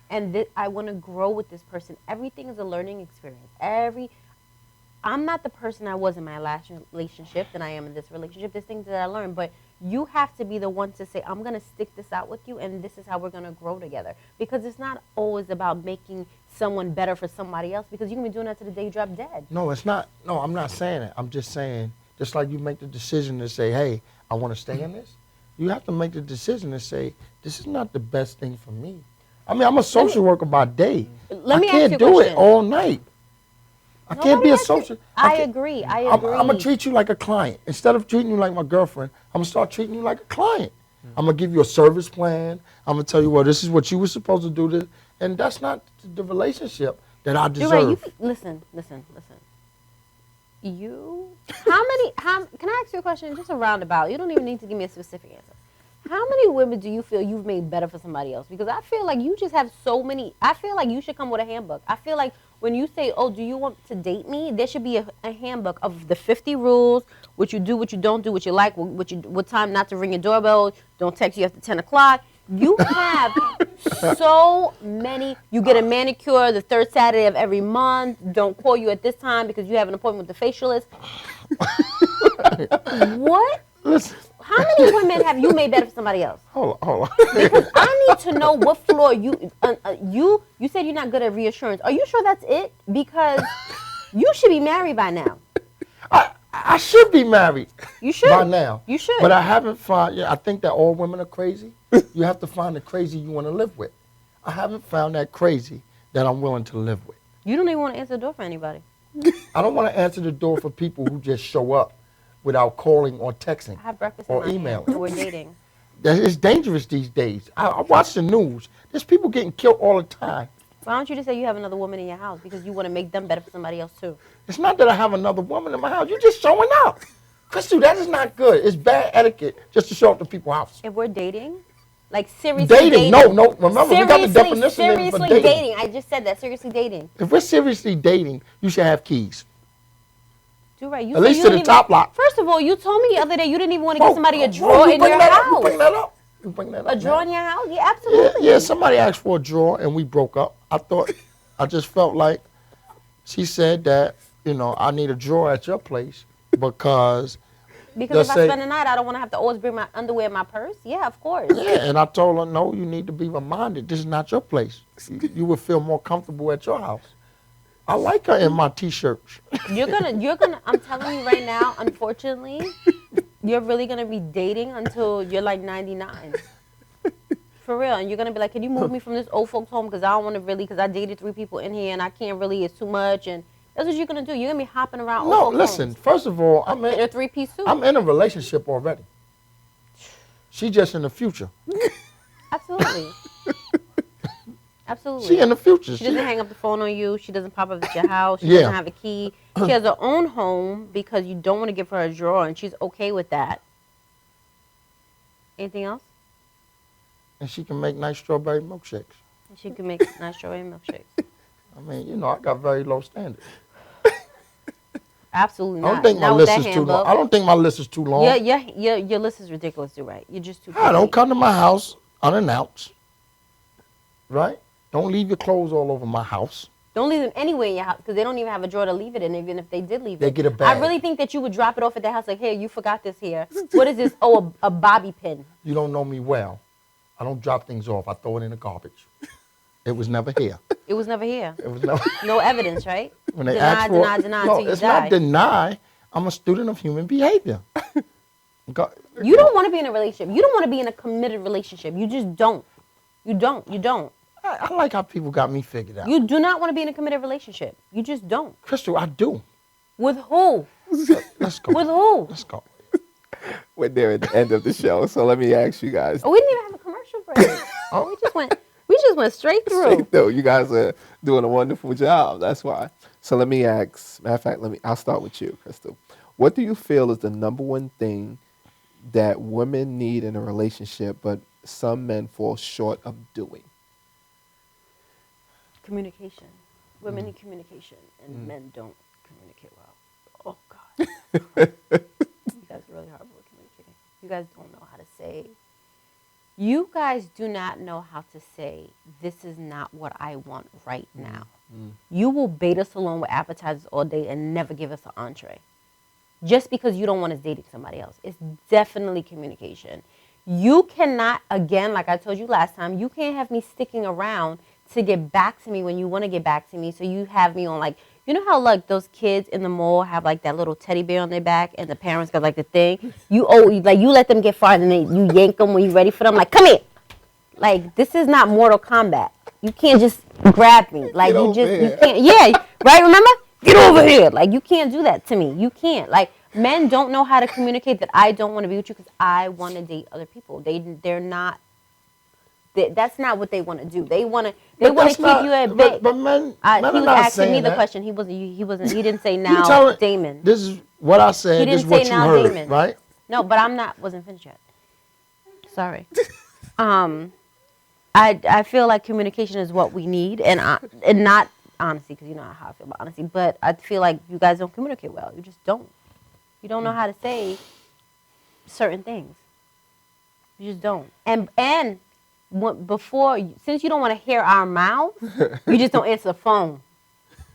And I want to grow with this person. Everything is a learning experience. I'm not the person I was in my last relationship than I am in this relationship. There's things that I learned, but you have to be the one to say, I'm going to stick this out with you, and this is how we're going to grow together. Because it's not always about making someone better for somebody else, because you can be doing that to the day you drop dead. No, it's not. No, I'm not saying it. I'm just saying, just like you make the decision to say, hey, I want to stay in this, you have to make the decision to say, this is not the best thing for me. I mean, I'm a social worker by day. I can't do it all night. I can't be a social. I agree. I'm going to treat you like a client. Instead of treating you like my girlfriend, I'm going to start treating you like a client. I'm going to give you a service plan. I'm going to tell you, well, this is what you were supposed to do. And that's not the relationship that I deserve. Listen. Can I ask you a question? Just a roundabout. You don't even need to give me a specific answer. How many women do you feel you've made better for somebody else? Because I feel like you just have so many. I feel like you should come with a handbook. I feel like when you say, oh, do you want to date me? There should be a handbook of the 50 rules, what you do, what you don't do, what you like, what time not to ring your doorbell, don't text you after 10 o'clock. You have so many. You get a manicure the third Saturday of every month. Don't call you at this time because you have an appointment with the facialist. What? Listen. How many women have you made better for somebody else? Hold on. Because I need to know what floor you said you're not good at reassurance. Are you sure that's it? Because you should be married by now. I should be married. You should. By now. You should. But I haven't found, I think that all women are crazy. You have to find the crazy you want to live with. I haven't found that crazy that I'm willing to live with. You don't even want to answer the door for anybody. I don't want to answer the door for people who just show up without calling or texting I have breakfast or in my emailing. hand. We're dating. It's dangerous these days. I watch the news. There's people getting killed all the time. Why don't you just say you have another woman in your house because you want to make them better for somebody else too? It's not that I have another woman in my house. You're just showing up. Crystal, that is not good. It's bad etiquette just to show up to people's house. If we're dating, like seriously Dating. No. Remember, we got the definition in for seriously dating. dating. I just said that. Seriously dating. If we're seriously dating, you should have keys. Do right. You At say least you to don't the even- top lock. First of all, you told me the other day you didn't even want to Oh, give somebody a oh, drawer you in bring your that up? house. You bring that up? You bring that up? A drawer now? in your house? Yeah, absolutely. Yeah, somebody asked for a drawer and we broke up. I just felt like she said that, I need a drawer at your place because Because if I spend the night, I don't want to have to always bring my underwear in my purse. Yeah, of course. Yeah, and I told her, no, you need to be reminded this is not your place. You would feel more comfortable at your house. I like her in my T-shirts. You're gonna, I'm telling you right now, unfortunately, you're really gonna be dating until you're like 99. For real. And you're gonna be like, can you move me from this old folks home? Because I don't want to really, because I dated 3 people in here and I can't really, it's too much. And that's what you're gonna do. You're gonna be hopping around old No, folks listen, homes. first of all, In a 3-piece suit. I'm in a relationship already. She just in the future. Absolutely. Absolutely. She in the future. She doesn't hang up the phone on you. She doesn't pop up at your house. She Yeah. doesn't have a key. She has her own home because you don't want to give her a drawer, and she's okay with that. Anything else? And she can make nice strawberry milkshakes. And she can make nice strawberry milkshakes. I mean, I got very low standards. Absolutely I not. don't think my Not with list that is too long. handbook. I don't think my list is too long. Your list is ridiculous. You're right. You're just too. I don't picky. come to my house unannounced. Right? Don't leave your clothes all over my house. Don't leave them anywhere in your house because they don't even have a drawer to leave it in. Even if they did leave They it, get a bag. I really think that you would drop it off at the house like, "Hey, you forgot this here. What is this? Oh, a bobby pin." You don't know me well. I don't drop things off. I throw it in the garbage. It was never here. It was never here. It was never. No evidence, right? When they Deny, ask for deny, it, deny no, until you it's die. not deny. I'm a student of human behavior. You don't want to be in a relationship. You don't want to be in a committed relationship. You just don't. You don't. I like how people got me figured out. You do not want to be in a committed relationship. You just don't. Crystal, I do. With who? Let's go. With who? Let's go. We're there at the end of the show, so let me ask you guys. Oh, we didn't even have a commercial break. Oh. We just went straight through. No, you guys are doing a wonderful job. That's why. So let me ask. Matter of fact, I'll start with you, Crystal. What do you feel is the number one thing that women need in a relationship, but some men fall short of doing? Communication. Women need communication, and men don't communicate well. Oh God. You guys are really horrible at communicating. You guys don't know how to say. You guys do not know how to say, this is not what I want right now. You will bait us along with appetizers all day and never give us an entree. Just because you don't want us dating somebody else. It's definitely communication. You cannot, again, like I told you last time, you can't have me sticking around to get back to me when you want to get back to me. So you have me on like, you know how like those kids in the mall have like that little teddy bear on their back and the parents got like the thing? You let them get far and then you yank them when you're ready for them. Like, come here. Like, this is not Mortal Kombat. You can't just grab me. Like, you can't. Yeah, right, remember? Get over here. Like, you can't do that to me. You can't. Like, men don't know how to communicate that I don't want to be with you because I want to date other people. They're not. That's not what they want to do. They want to keep you at bay. But men He are was not asking saying me the that. question. He didn't say You now, tell it- Damon. This is what I said. He This didn't is what say you now, heard, Damon. right? No, but wasn't finished yet. Sorry. I feel like communication is what we need, and not honesty, because you know how I feel about honesty. But I feel like you guys don't communicate well. You just don't. You don't know how to say certain things. You just don't. And since you don't want to hear our mouths, you just don't answer the phone.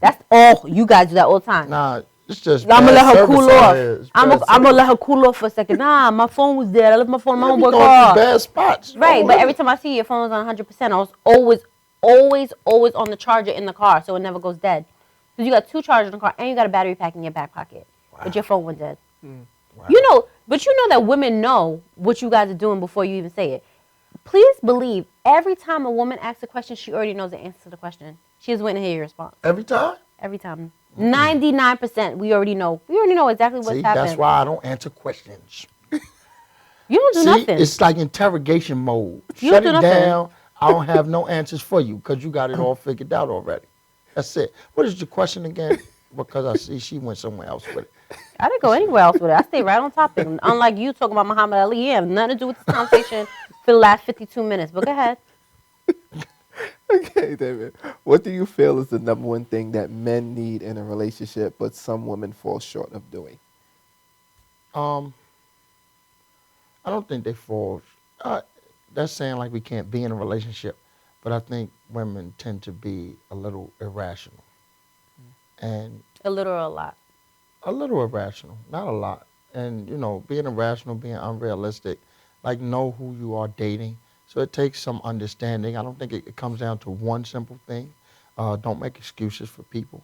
That's all. You guys do that all the time. Nah, it's just. I'm gonna bad let her service cool out off. here. It's I'm bad gonna let her cool off for a second. Nah, my phone was dead. I left my phone in my service. homework You going car. through bad spots. Right, Oh, but every time I see you, your phone was on 100%. I was always on the charger in the car, so it never goes dead. Because you got 2 chargers in the car, and you got a battery pack in your back pocket. But your phone went dead. Wow. You know that women know what you guys are doing before you even say it. Please believe, every time a woman asks a question, she already knows the answer to the question. She is waiting to hear your response. Every time? Every time. 99%, we already know. We already know exactly what's happening. That's why I don't answer questions. You don't do nothing. It's like interrogation mode. You Shut don't it do nothing. down. I don't have no answers for you because you got it all figured out already. That's it. What is your question again? Because I see she went somewhere else with it. I didn't go anywhere else with it. I stayed right on topic. Unlike you talking about Muhammad Ali, you have nothing to do with this conversation for the last 52 minutes. But go ahead. Okay, David. What do you feel is the number one thing that men need in a relationship, but some women fall short of doing? I don't think they fall. That's saying like we can't be in a relationship, but I think women tend to be a little irrational, and A little or a lot. a little irrational, not a lot. And being irrational, being unrealistic, like know who you are dating. So it takes some understanding. I don't think it comes down to one simple thing. Don't make excuses for people,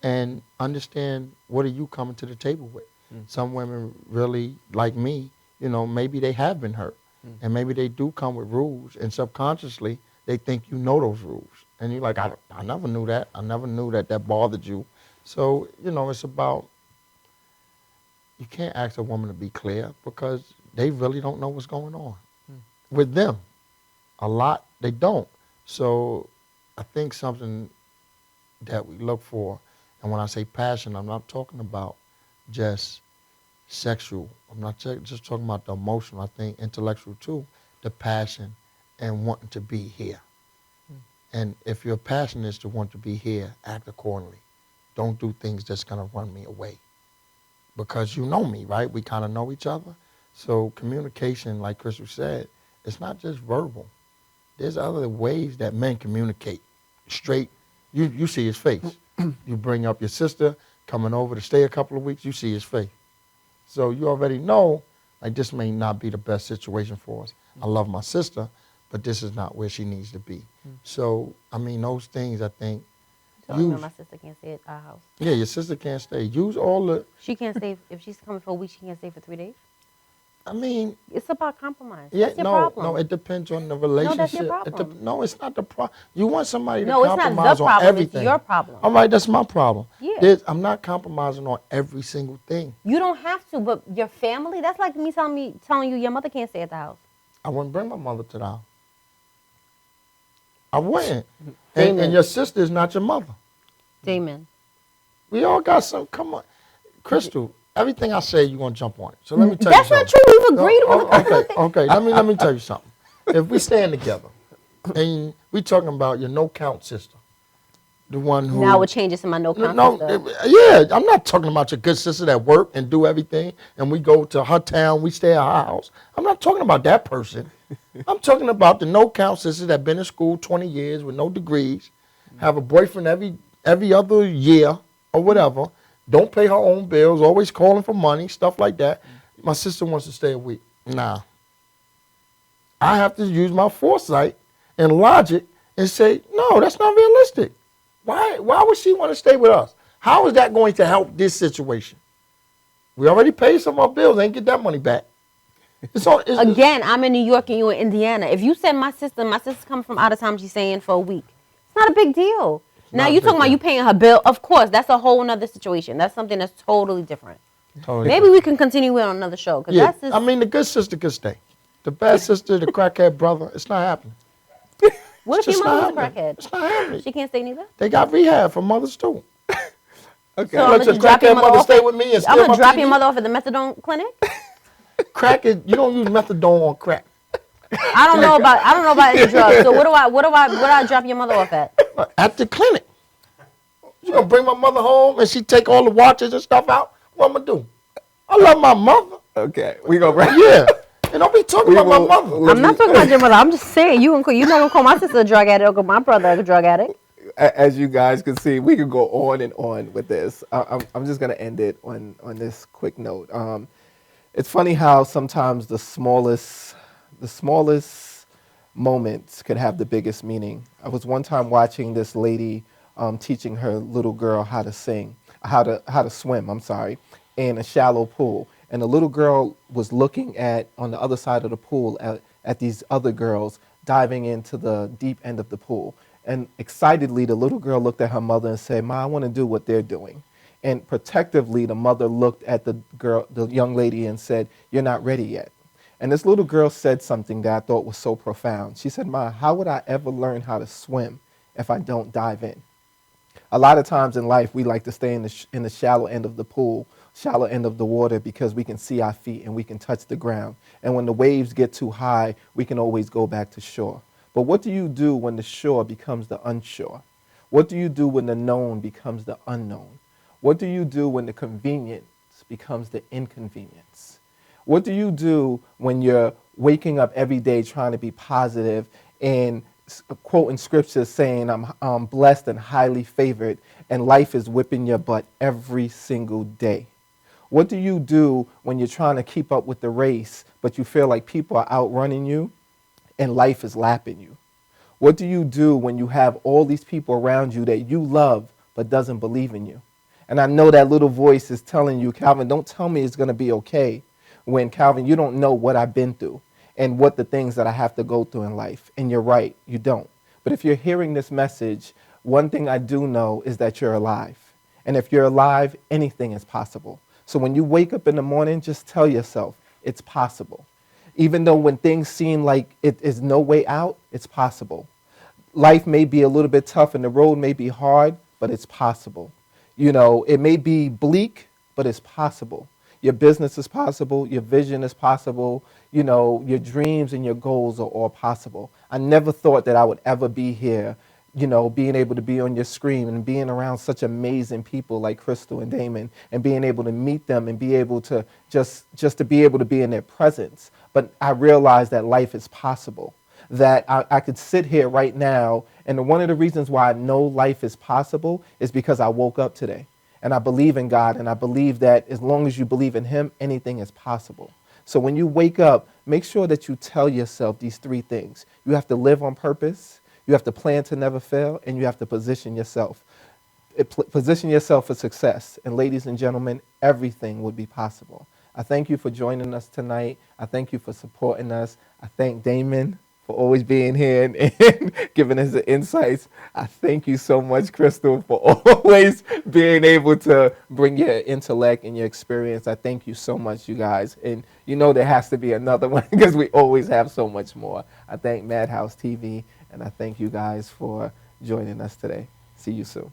and understand what are you coming to the table with. Some women really, like me, maybe they have been hurt. And maybe they do come with rules, and subconsciously they think you know those rules. And you're like, I never knew that. I never knew that bothered you. So, it's about, you can't ask a woman to be clear because they really don't know what's going on with them. A lot, they don't. So I think something that we look for, and when I say passion, I'm not talking about just sexual. I'm not just talking about the emotional. I think intellectual too, the passion and wanting to be here. And if your passion is to want to be here, act accordingly. Don't do things that's going to run me away. Because you know me, right? We kind of know each other. So communication, like Crystal said, it's not just verbal. There's other ways that men communicate. Straight, you see his face. You bring up your sister coming over to stay a couple of weeks, you see his face. So you already know, like, this may not be the best situation for us. I love my sister, but this is not where she needs to be. So, I mean, those things, I think. So my sister can't stay at our house. Yeah, your sister can't stay. Use all the. She can't stay, if she's coming for a week, she can't stay for 3 days? I mean. It's about compromise. Yeah, that's your problem. No, it depends on the relationship. No, that's your problem. No, it's not the problem. You want somebody to No, it's compromise not the on problem, everything. it's your problem. All right, that's my problem. Yeah. I'm not compromising on every single thing. You don't have to, but your family, that's like me telling you your mother can't stay at the house. I wouldn't bring my mother to the house. I wouldn't. And your sister is not your mother. Damon. We all got some. Come on. Crystal, everything I say, you're going to jump on it. So let me tell That's you not something. true. We've agreed on the Okay, okay. Let me tell you something. If we stand together and we talking about your no-count sister, the one who... Now it changes to my no-count sister. Yeah, I'm not talking about your good sister that work and do everything, and we go to her town, we stay at her house. I'm not talking about that person. I'm talking about the no-count sister that been in school 20 years with no degrees, have a boyfriend every other year or whatever, don't pay her own bills, always calling for money, stuff like that. My sister wants to stay a week. Nah. I have to use my foresight and logic and say, no, that's not realistic. Why would she want to stay with us? How is that going to help this situation? We already paid some of our bills, ain't get that money back. Again, I'm in New York and you're in Indiana. If you said my sister's coming from out of town, she's staying for a week. It's not a big deal. Now you talking about you paying her bill. Of course, that's a whole other situation. That's something that's totally different. Maybe we can continue it on another show. Yeah, I mean, the good sister could stay. The bad sister, the crackhead brother, it's not happening. What if your mother's a crackhead? It's not happening. She can't stay neither? They got rehab for mothers too. Okay. So I'm going to drop your mother off at the methadone clinic? Crack is, you don't use methadone on crack. I don't know about any drugs. So what do I drop your mother off at? At the clinic. You gonna bring my mother home and she take all the watches and stuff out? What I'm gonna do? I love my mother. Okay, we go right. Yeah. And don't be talking about my mother. I'm not talking about your mother. I'm just saying you're not gonna call my sister a drug addict or my brother a drug addict. As you guys can see, we could go on and on with this. I'm just gonna end it on this quick note. It's funny how sometimes the smallest moments could have the biggest meaning. I was one time watching this lady teaching her little girl how to swim, in a shallow pool. And the little girl was looking on the other side of the pool at these other girls diving into the deep end of the pool. And excitedly, the little girl looked at her mother and said, "Ma, I want to do what they're doing." And protectively, the mother looked at the young lady and said, "You're not ready yet." And this little girl said something that I thought was so profound. She said, "Ma, how would I ever learn how to swim if I don't dive in?" A lot of times in life, we like to stay in the shallow end of the pool, shallow end of the water, because we can see our feet and we can touch the ground. And when the waves get too high, we can always go back to shore. But what do you do when the shore becomes the unshore? What do you do when the known becomes the unknown? What do you do when the convenience becomes the inconvenience? What do you do when you're waking up every day trying to be positive and quoting scriptures saying, I'm blessed and highly favored, and life is whipping your butt every single day? What do you do when you're trying to keep up with the race, but you feel like people are outrunning you and life is lapping you? What do you do when you have all these people around you that you love but doesn't believe in you? And I know that little voice is telling you, "Calvin, don't tell me it's going to be okay," when, Calvin, you don't know what I've been through and what the things that I have to go through in life. And you're right, you don't. But if you're hearing this message, one thing I do know is that you're alive. And if you're alive, anything is possible. So when you wake up in the morning, just tell yourself, it's possible. Even though when things seem like it is no way out, it's possible. Life may be a little bit tough and the road may be hard, but it's possible. You know, it may be bleak, but it's possible. Your business is possible. Your vision is possible. You know, your dreams and your goals are all possible. I never thought that I would ever be here, you know, being able to be on your screen and being around such amazing people like Crystal and Damon, and being able to meet them and be able to just to be able to be in their presence. But I realized that life is possible, that I could sit here right now, and one of the reasons why I know life is possible is because I woke up today. And I believe in God, and I believe that as long as you believe in Him, anything is possible. So when you wake up, make sure that you tell yourself these three things. You have to live on purpose, you have to plan to never fail, and you have to position yourself. Position yourself for success. And ladies and gentlemen, everything would be possible. I thank you for joining us tonight. I thank you for supporting us. I thank Damon for always being here and giving us the insights. I thank you so much, Crystal, for always being able to bring your intellect and your experience. I thank you so much, you guys. And you know there has to be another one because we always have so much more. I thank Madhouse TV, and I thank you guys for joining us today. See you soon.